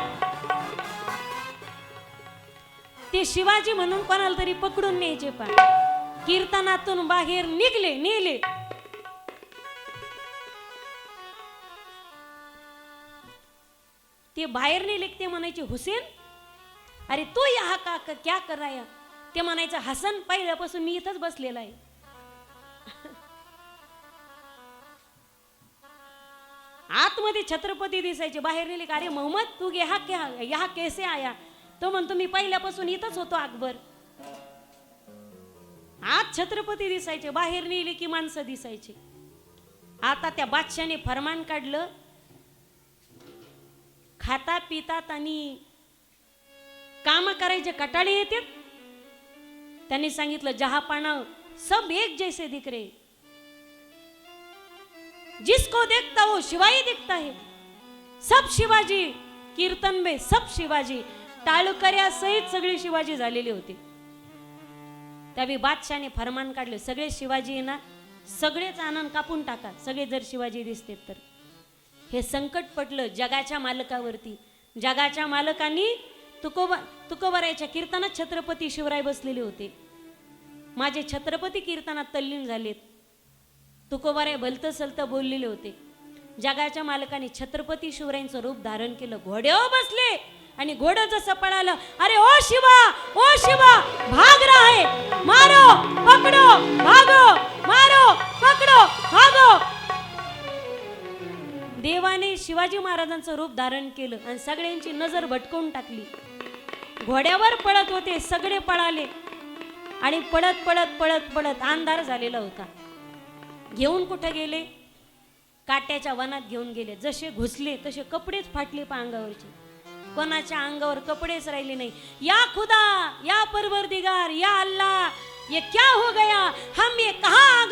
ते शिवाजी म्हणून कोणाला तरी पकडून न्यायचे. पण कीर्तनातून बाहेर नेले. ते बाहेर नेले. ते म्हणायचे हुसेन, अरे तू यहाँ का क्या कर रहा है? ते म्हणायचं हसन, पहिल्यापासून मी इथंच बसलेला आहे. आतमध्ये छत्रपती दिसायचे. बाहेर नेले का, अरे मोहम्मद तू यहाँ कैसे आया? तो म्हणतो मी पहिल्यापासून इथंच होतो अकबर. आत छत्रपती दिसायचे, बाहेर नेले की माणसं दिसायचे. आता त्या बादशाने फरमान काढलं, खाता पितात आणि काम करायचे कटाळे येतात. त्यांनी सांगितलं जहापाना सब एक जैसे दिख रहे, जिसको देखता वो शिवाई दिखता है. सब शिवाजी कीर्तन में, सब शिवाजी टाळकऱ्या सहित सगळे शिवाजी झालेले होते. त्यावेळी बादशाने फरमान काढले, सगळे शिवाजी ना सगळेच आनंद कापून टाका, सगळे जर शिवाजी दिसते तर. हे संकट पडलं जगाच्या मालकावरती. जगाच्या मालकांनी तुकोबारायच्या कीर्तनात छत्रपती शिवराय बसलेले होते. माझे छत्रपती कीर्तनात तल्लीन झालेत. तुकोबाराय भलतं सलतं बोललेले होते. जगाच्या मालकाने छत्रपती शिवरायांचं रूप धारण केलं. घोड्यावर बसले आणि घोडं जसं पळालं, अरे ओ शिवा भाग रहा है, मारो पकडो भागो, मारो पकडो भागो. देवाने शिवाजी महाराजांचं रूप धारण केलं आणि सगळ्यांची नजर भटकवून टाकली. घोड्यावर पळत होते, सगळे पळाले आणि पळत अंधार झालेला होता. घेऊन कुठे गेले? काट्याच्या वनात घेऊन गेले. जसे घुसले तसे कपडेच फाटले अंगावरचे. कोणाच्या अंगावर कपडेच राहिले नाही. या खुदा, या परवरदिगार, या अल्लाह, ये क्या हो गया? हम ये कहां आ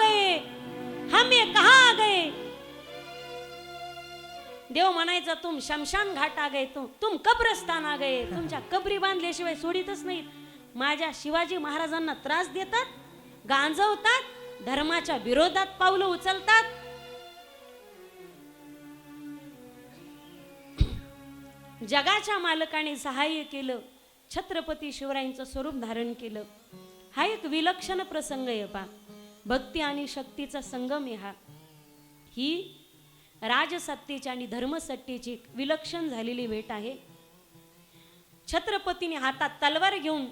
गए? देव म्हणायचा तुम शमशान घाट आ गए, तुम कब्रस्तान आ गए. तुमच्या कबरी बांधल्याशिवाय सोडितच नाहीत. माझ्या शिवाजी महाराजांना त्रास देतात, गांजवतात, धर्माच्या विरोधात पावलं उचलतात. जगाच्या मालकाने सहाय्य केलं, छत्रपती शिवरायांचं स्वरूप धारण केलं. हा एक विलक्षण प्रसंग आहे. भक्ती आणि शक्तीचा संगम आहे हा. ही राजसत्तेची आणि धर्मसत्तेची विलक्षण झालेली भेट आहे. छत्रपतीने हातात तलवार घेऊन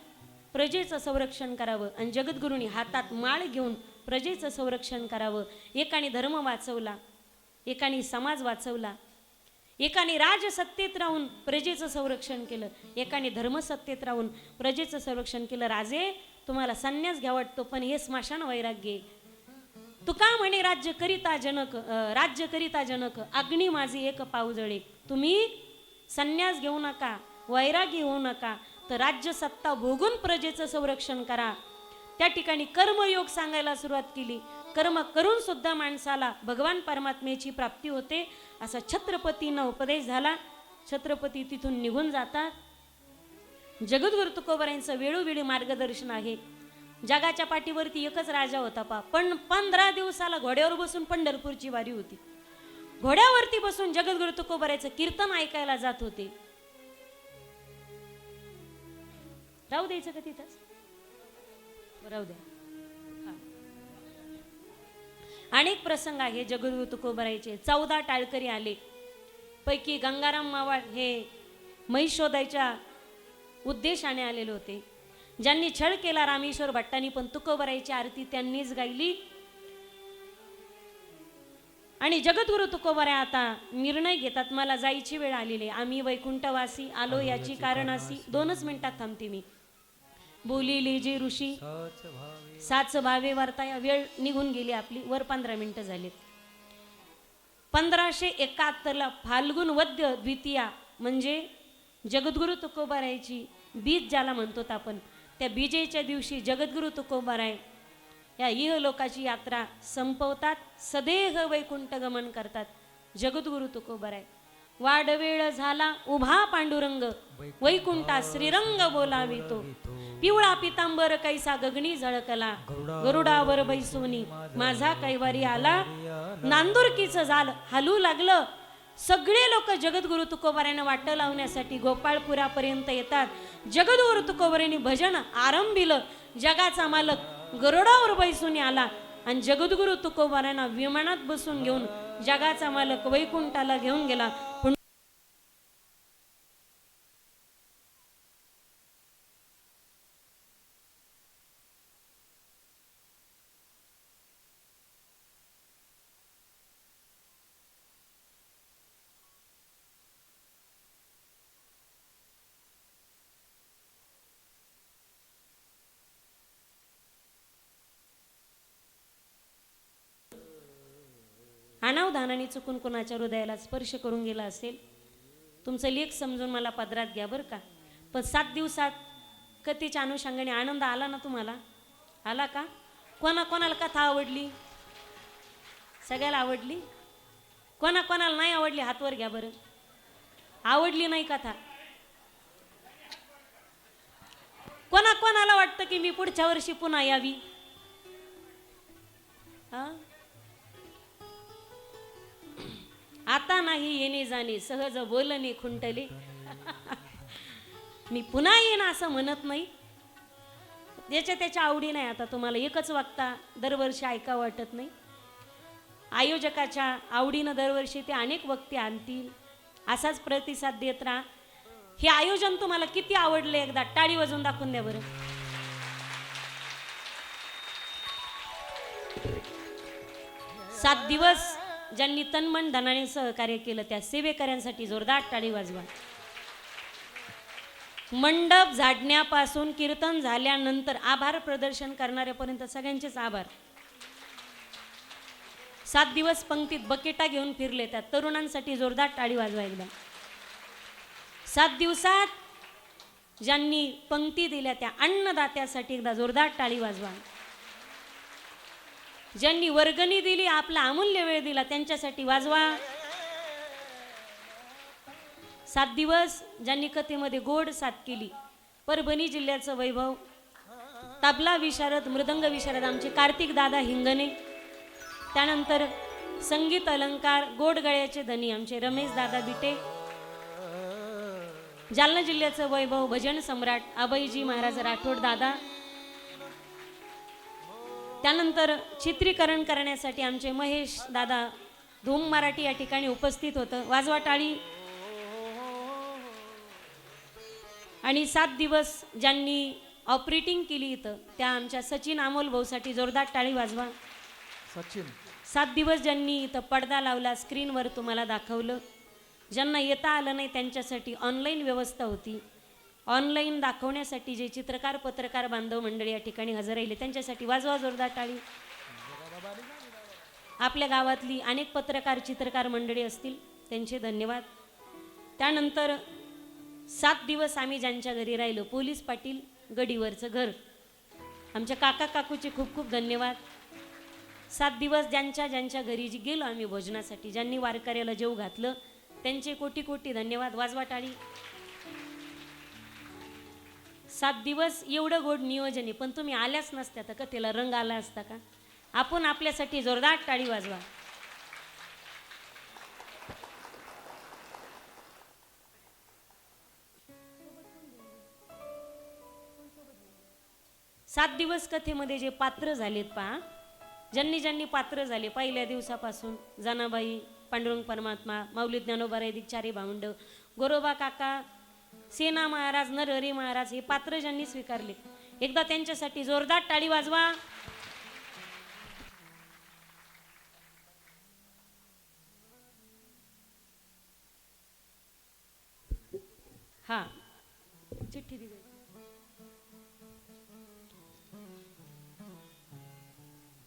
प्रजेचं संरक्षण करावं आणि जगद्गुरूंनी हातात माळ घेऊन प्रजेचं संरक्षण करावं. एकाने धर्म वाचवला, एकाने समाज वाचवला. एकाने राजसत्तेत राहून प्रजेचं संरक्षण केलं, एकाने धर्मसत्तेत राहून प्रजेचं संरक्षण केलं. राजे, तुम्हाला संन्यास घ्या वाटतो, पण हे स्मशान वैराग्य. तुका म्हणे राज्य करिता जनक अग्नी माझे एक पाव जळे. तुम्ही संन्यास घेऊ नका, वैरागी होऊ नका, तर राज्य सत्ता भोगून प्रजेचं संरक्षण करा. त्या ठिकाणी कर्मयोग सांगायला सुरुवात केली. कर्म करून सुद्धा माणसाला भगवान परमात्म्याची प्राप्ती होते असा छत्रपतींना उपदेश झाला. छत्रपती तिथून निघून जातात. जगद्गुरु तुकोबारायांचं वेळोवेळी मार्गदर्शन आहे. जगाच्या पाठीवरती एकच राजा होता पण 15 दिवसाला घोड्यावर बसून पंढरपूरची वारी होती. घोड्यावरती बसून जगद्गुरु तुकोबारायांचं कीर्तन ऐकायला जात होते. राहू द्यायचं का तिथंच? राहू द्या. अनेक प्रसंग आहे जगद्गुरु तुकोबारायांचे. 14 टाळकरी आले, पैकी गंगाराम मावाळ हे म्हैस शोधायच्या उद्देशाने आलेले होते. ज्यांनी छळ केला रामेश्वर भट्टांनी, पण तुकोबारायांची आरती त्यांनीच गायली. आणि जगद्गुरु तुकोबाराय आता निर्णय घेतात, मला जायची वेळ आलेली, आम्ही वैकुंठवासी आलो याची कारणासी. 2च मिनिटात थांबते मी. बोलिले जे ऋषी साच भावे वार्ता. वेळ निघून गेली आपली, वर 15 मिनिटं झालीत. 1571 फाल्गुन वद्य द्वितीया म्हणजे जगद्गुरु तुकोबारायांची बीज ज्याला म्हणतो आपण, त्या बीजेच्या दिवशी जगद्गुरु तुकोबाराय या इहलोकाची यात्रा संपवतात. सदेह वैकुंठ गमन करतात. जगद्गुरु तुकोबाराय वाडवेळ झाला उभा पांडुरंग, वैकुंठा श्रीरंग बोलावितो. पिवळा पितांबर कैसा गगनी झळकला, गरुडावर बैसोनी माझा कैवारी आला. नांदुरकीचं जाल हलू लागलं. सगळे लोक जगद्गुरु तुकोबारायांना वाट लावण्यासाठी गोपाळपुरापर्यंत येतात. जगद्गुरु तुकोबारायांनी भजन आरंभिलं. जगाचा मालक गरुडावर बैसून आला आणि जगद्गुरु तुकोबारायांना विमानात बसून घेऊन जगाचा मालक वैकुंठाला घेऊन गेला. अनावधानाने चुकून कोणाच्या हृदयाला स्पर्श करून गेला असेल, तुमचं लेख समजून मला पदरात घ्या बरं का. पण 7 दिवसात कथेच्या अनुषंगाने आनंद आला ना तुम्हाला? आला का? कोणाला कथा आवडली? सगळ्याला आवडली? कोणाला नाही आवडली हातवर घ्या बरं. आवडली नाही कथा? कोणाला वाटतं की मी पुढच्या वर्षी पुन्हा यावी? आता नाही येणे जाणे, सहज बोलणे खुंटले. मी पुन्हा येईन असं म्हणत नाही. त्याच्या आवडी नाही. आता तुम्हाला एकच वक्ता दरवर्षी ऐका वाटत नाही. आयोजकाच्या आवडीनं दरवर्षी ते अनेक वक्ते आणतील. असाच प्रतिसाद देत राहा. हे आयोजन तुम्हाला किती आवडले एकदा टाळी वाजवून दाखवून द्या बरं. सात दिवस ज्यांनी तनमन धनाने सहकार्य केलं त्या सेवेकऱ्यांसाठी जोरदार टाळी वाजवा. मंडप झाडण्यापासून कीर्तन झाल्यानंतर आभार प्रदर्शन करणाऱ्यापर्यंत सगळ्यांचेच आभार. 7 दिवस पंक्तीत बकेटा घेऊन फिरले त्या तरुणांसाठी जोरदार टाळी वाजवा एकदा. 7 दिवसात ज्यांनी पंक्ती दिल्या त्या अन्नदात्यासाठी एकदा जोरदार टाळी वाजवा. ज्यांनी वर्गणी दिली, आपला अमूल्य वेळ दिला, त्यांच्यासाठी वाजवा. 7 दिवस ज्यांनी कथेमध्ये गोड साथ केली, परभणी जिल्ह्याचं वैभव, तबला विशारद, मृदंग विशारद आमचे कार्तिक दादा हिंगणे, त्यानंतर संगीत अलंकार, गोड गळ्याचे धनी आमचे रमेश दादा बिटे, जालना जिल्ह्याचं वैभव, भजन सम्राट अभयजी महाराज राठोड दादा, त्यानंतर चित्रीकरण करण्यासाठी आमचे महेश दादा धूम मराठी या ठिकाणी उपस्थित होतं. वाजवा टाळी. आणि 7 दिवस ज्यांनी ऑपरेटिंग केली इथं त्या आमच्या सचिन अमोल भाऊसाठी जोरदार टाळी वाजवा. सचिन 7 दिवस ज्यांनी इथं पडदा लावला, स्क्रीनवर तुम्हाला दाखवलं. ज्यांना येता आलं नाही त्यांच्यासाठी ऑनलाईन व्यवस्था होती. ऑनलाईन दाखवण्यासाठी जे चित्रकार पत्रकार बांधव मंडळी या ठिकाणी हजर राहिले त्यांच्यासाठी वाजवा जोरदार टाळी. आपल्या गावातली अनेक पत्रकार चित्रकार मंडळी असतील त्यांचे धन्यवाद. त्यानंतर 7 दिवस आम्ही ज्यांच्या घरी राहिलो, पोलीस पाटील गडीवरचं घर, आमच्या काका काकूचे खूप खूप धन्यवाद. 7 दिवस ज्यांच्या घरी जी गेलो आम्ही भोजनासाठी, ज्यांनी वारकऱ्याला जेव घातलं त्यांचे कोटी कोटी धन्यवाद. वाजवा टाळी. 7 दिवस एवढं गोड नियोजन आहे, पण तुम्ही आल्याच नसत्या तर कथेला रंग आला असता का? आपण आपल्यासाठी जोरदार टाळी वाजवा. सात दिवस कथेमध्ये जे पात्र झालेत पहा, ज्यांनी पात्र झाले पहिल्या दिवसापासून, जनाबाई, पांडुरंग परमात्मा, माऊली ज्ञानोबा चारी भावंड, गोरोबा काका, सेना महाराज, नरहरी महाराज, हे पात्र ज्यांनी स्वीकारले, एकदा त्यांच्यासाठी जोरदार टाळी वाजवा. हा चिठ्ठी दिली.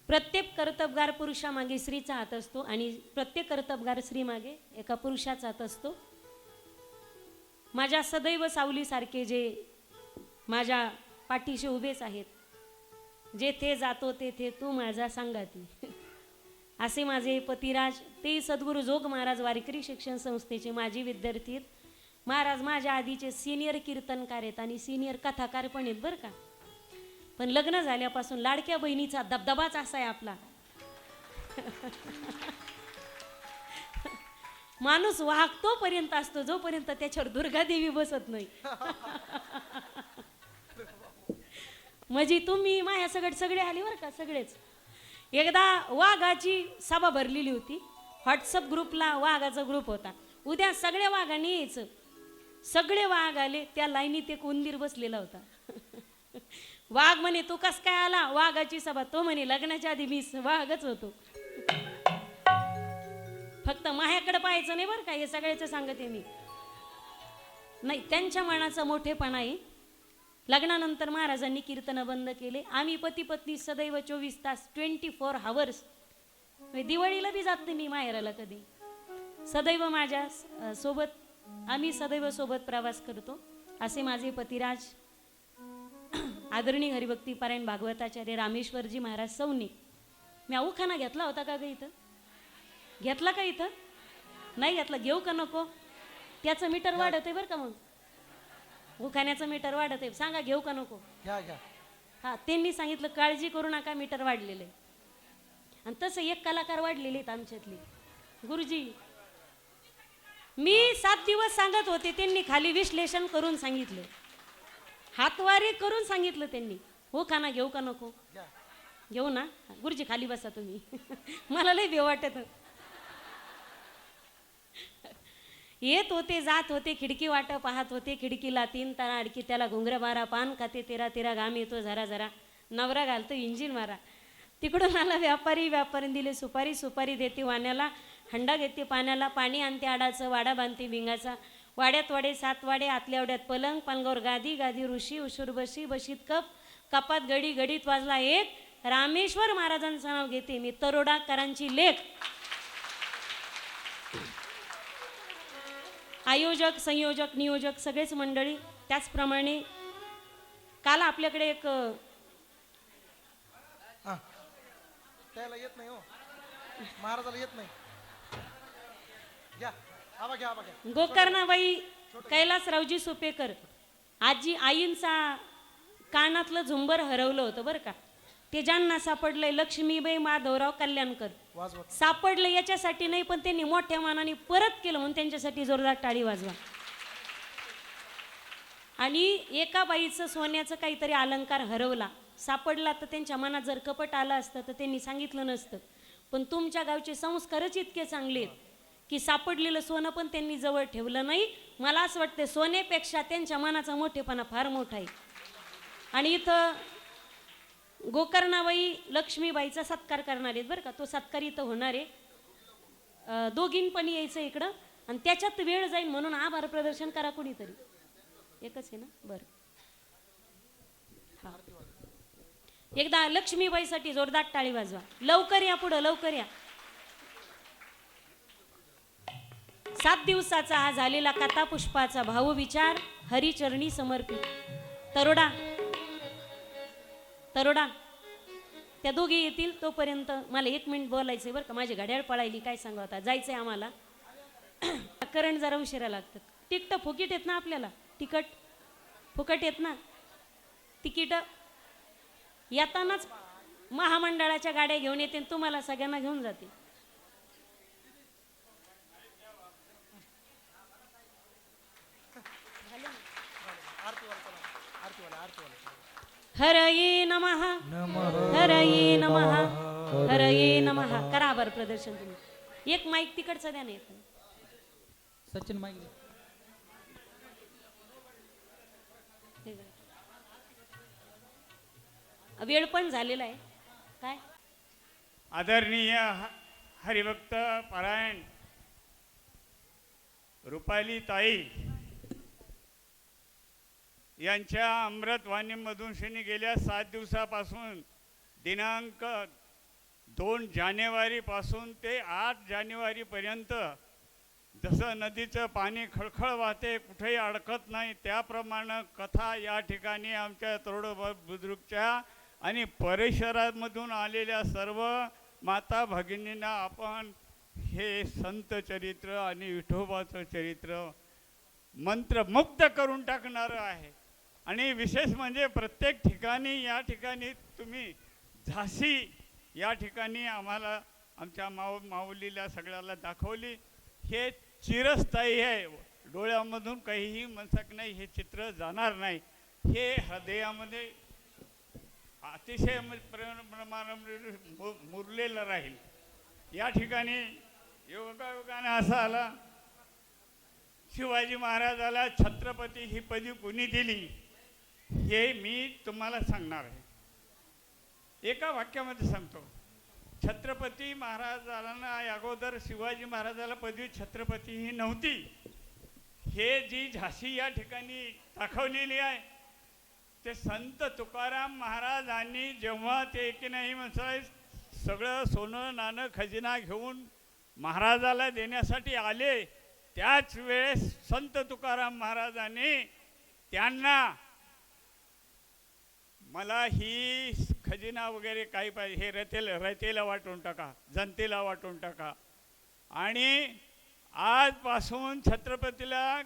प्रत्येक कर्तबगार पुरुषामागे स्त्रीचा हात असतो आणि प्रत्येक कर्तबगार स्त्री मागे एका पुरुषाचा हात असतो. माझ्या सदैव सावलीसारखे जे माझ्या पाठीशी उभेच आहेत, जेथे जातो तेथे तू माझा सांगाती, असे माझे पतिराज, ते सद्गुरू जोग महाराज वारकरी शिक्षण संस्थेचे माजी विद्यार्थी आहेत. महाराज माझ्या आधीचे सिनियर कीर्तनकार आहेत आणि सिनियर कथाकार पण आहेत बरं का. पण लग्न झाल्यापासून लाडक्या बहिणीचा दबदबाच असा आहे आपला. माणूस वागतो पर्यंत असतो जोपर्यंत त्याच्यावर दुर्गादेवी बसत नाही. म्हणजे तुम्ही माया सगळे आले बरं का, सगळेच. एकदा वाघाची सभा भरलेली होती, व्हॉट्सअप ग्रुपला वाघाचा ग्रुप होता. उद्या सगळ्या वाघांनी यायचं. सगळे वाघ आले, त्या लाईनीत एक उंदीर बसलेला होता. वाघ म्हणे तू कस काय आला? वाघाची सभा. तो म्हणे लग्नाच्या आधी मी वाघच होतो. फक्त मायाकडे पाहायचं नाही बरं का, हे सगळ्याचं सांगते मी. नाही, त्यांच्या मनाचा मोठेपणा आहे. लग्नानंतर महाराजांनी कीर्तन बंद केले. आम्ही पती पत्नी सदैव 24 तास 24 आवर्स, दिवाळीला बी जात नाही मी माहेराला कधी. सदैव माझ्या सोबत, आम्ही सदैव सोबत प्रवास करतो. असे माझे पतिराज आदरणीय हरिभक्ती पारायण भागवताचार्य रामेश्वरजी महाराज सौनी. मी उखाणा घेतला होता का ग इथं? घेतला का इथं? नाही घेतला. घेऊ का नको? त्याचं मीटर वाढत आहे बरं का. मग उखाण्याचं मीटर वाढत आहे, सांगा घेऊ का नको? घ्या. हा, त्यांनी सांगितलं काळजी करू नका, मीटर वाढलेलं आहे. आणि तसं एक कलाकार वाढलेले आहेत आमच्यातले, गुरुजी. मी 7 दिवस सांगत होते, त्यांनी खाली विश्लेषण करून सांगितलं, हातवारे करून सांगितलं त्यांनी. हो खाना घेऊ का नको? घेऊ ना. गुरुजी खाली बसा तुम्ही. मला लय भेव वाटत. येत होते जात होते, खिडकी वाट पाहत होते, खिडकीला 3 तारा अडकी, त्याला घुंगऱ्या बारा, पान खाते तेरा घाम येतो झरा झरा, नवरा घालतो इंजिन मारा. तिकडून आला व्यापारी दिले सुपारी देते वाण्याला, हंडा घेते पाण्याला, पाणी आणते आडाचं, वाडा बांधते भिंगाचा, वाड्यात वाडे 7 वाडे, आतल्या वाड्यात पलंग, पालगावर गादी ऋषी, उशीर बशीत कप, कपात घडीत वाजला 1. रामेश्वर महाराजांचं नाव घेते मी, तरोडाकरांची लेख. आयोजक, संयोजक, नियोजक सगळेच मंडळी. त्याचप्रमाणे काल आपल्याकडे एक त्याला येत नाही हो, महाराजाला येत नाही. घ्या. गोकर्णाबाई कैलासरावजी सुपेकर आजी आईंचा कानातलं झुंबर हरवलं होतं बरं का. ते ज्यांना सापडलंय, लक्ष्मीबाई माधवराव कल्याणकर सापडलं याच्यासाठी नाही, पण त्यांनी मोठ्या मानाने परत केलं म्हणून त्यांच्यासाठी जोरदार टाळी वाजवा. आणि एका बाईचं सोन्याचं काहीतरी अलंकार हरवला, सापडला, तर त्यांच्या मनात जर कपट आलं असतं तर त्यांनी सांगितलं नसतं. पण तुमच्या गावचे संस्कारच इतके चांगले आहेत की सापडलेलं सोनं पण त्यांनी जवळ ठेवलं नाही. मला असं वाटतं सोन्यापेक्षा त्यांच्या मनाचा मोठेपणा फार मोठा आहे. आणि इथं गोकर्णाबाई लक्ष्मीबाईचा सत्कार करणार आहेत बरं का. तो सत्कार इथं होणार आहे. दोघींपणी यायचं इकडं, आणि त्याच्यात वेळ जाईल म्हणून आभार प्रदर्शन करा कुणीतरी. एकच आहे ना? बरं. हा, एकदा लक्ष्मीबाईसाठी जोरदार टाळी वाजवा. लवकर या पुढं, लवकर या. 7 दिवसाचा हा झालेला कथा पुष्पाचा भावविचार हरिचरणी समर्पित. तरोडा तरोडा त्या दोघे येतील तोपर्यंत मला 1 मिनिट बोलायचंय बरं का. माझी घड्याळ पळायली, काय सांगा आता, जायचंय आम्हाला. करंट जरा उशिरा लागतं. तिकीट फुकीट येत ना आपल्याला, तिकट फुकट येत ना तिकीट. येतानाच महामंडळाच्या गाड्या घेऊन येते, तुम्हाला सगळ्यांना घेऊन जाते. हरये नमः हरये नमः हरये नमः. करा बरं प्रदर्शन तुम्ही. एक माईक तिकडचा द्या ना. येत सचिन माहिती वेळ पण झालेला आहे. काय आदरणीय हरिभक्त पारायण रुपाली ताई यांच्या अमृतवाणीमधून श्रेणी गेल्या 7 दिवसापासून दिनांक 2 जानेवारीपासून ते 8 जानेवारीपर्यंत जसं नदीचं पाणी खळखळ वाहते, कुठेही अडकत नाही, त्याप्रमाणे कथा या ठिकाणी आमच्या तरोडा बुद्रुकच्या आणि परिसरामधून आलेल्या सर्व माता भगिनींना आपण हे संत चरित्र आणि विठोबाचं चरित्र मंत्रमुग्ध करून टाकणारं आहे. आणि विशेष म्हणजे प्रत्येक ठिकाणी या ठिकाणी तुम्ही झाशी या ठिकाणी आम्हाला आमच्या माऊलीला सगळ्याला दाखवली. हे चिरस्थायी आहे, डोळ्यामधून काहीही मनसक नाही, हे चित्र जाणार नाही, हे हृदयामध्ये अतिशय प्रमाणामध्ये मुरलेलं राहील. या ठिकाणी योगायोगाने असा आला, शिवाजी महाराजाला छत्रपती ही पदवी कोणी दिली हे मी तुम्हाला सांगणार आहे. एका वाक्यामध्ये सांगतो. छत्रपती महाराजांना अगोदर शिवाजी महाराजाला पदवी छत्रपती ही नव्हती. हे जी झाशी या ठिकाणी दाखवलेली आहे ते संत तुकाराम महाराजांनी जेव्हा ते की नाही म्हणसाय सगळं सोनं नाणं खजिना घेऊन महाराजाला देण्यासाठी आले, त्याच वेळेस संत तुकाराम महाराजांनी त्यांना मला ही खजिना वगैरे काही पाहिजे, हे रयतेला वाटून टाका, जनतेला वाटून टाका. आणि आजपासून छत्रपतीला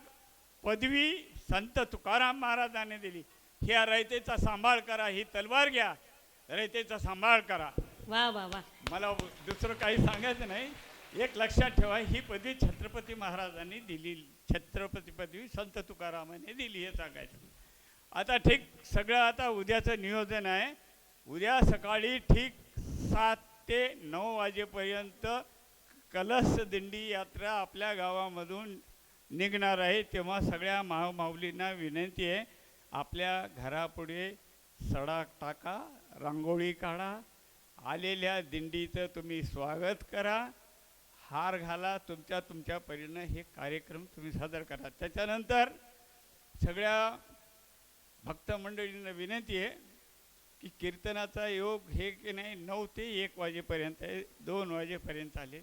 पदवी संत तुकाराम महाराजांनी दिली. ह्या रयतेचा सांभाळ करा, ही तलवार घ्या, रयतेचा सांभाळ करा. वा वा वा. मला दुसरं काही सांगायचं नाही. एक लक्षात ठेवा, ही पदवी छत्रपती महाराजांनी दिली, छत्रपती पदवी संत तुकारामाने दिली, हे सांगायचं. आता ठीक सगळं आता उद्याचं नियोजन आहे. उद्या सकाळी ठीक 7 ते 9 वाजेपर्यंत कलश दिंडी यात्रा आपल्या गावामधून निघणार आहे. तेव्हा सगळ्या माऊलींना विनंती आहे, आपल्या घरापुढे सडा टाका, रांगोळी काढा, आलेल्या दिंडीचं तुम्ही स्वागत करा, हार घाला, तुमच्या परीने हे कार्यक्रम तुम्ही सादर करा. त्याच्यानंतर सगळ्या भक्त मंडळींना विनंती आहे की कीर्तनाचा योग हे की नाही 9 ते 1 वाजेपर्यंत आहे, 2 वाजेपर्यंत आले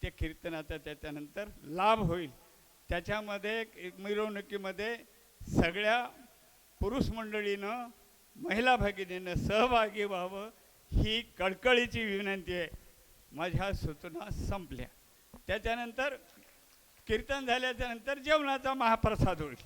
ते कीर्तनाचा त्याच्यानंतर लाभ होईल. त्याच्यामध्ये मिरवणुकीमध्ये सगळ्या पुरुष मंडळीनं महिला भगिनीनं सहभागी व्हावं ही कळकळीची विनंती आहे. माझ्या सूचना संपल्या. त्याच्यानंतर कीर्तन झाल्याच्यानंतर जेवणाचा महाप्रसाद होईल.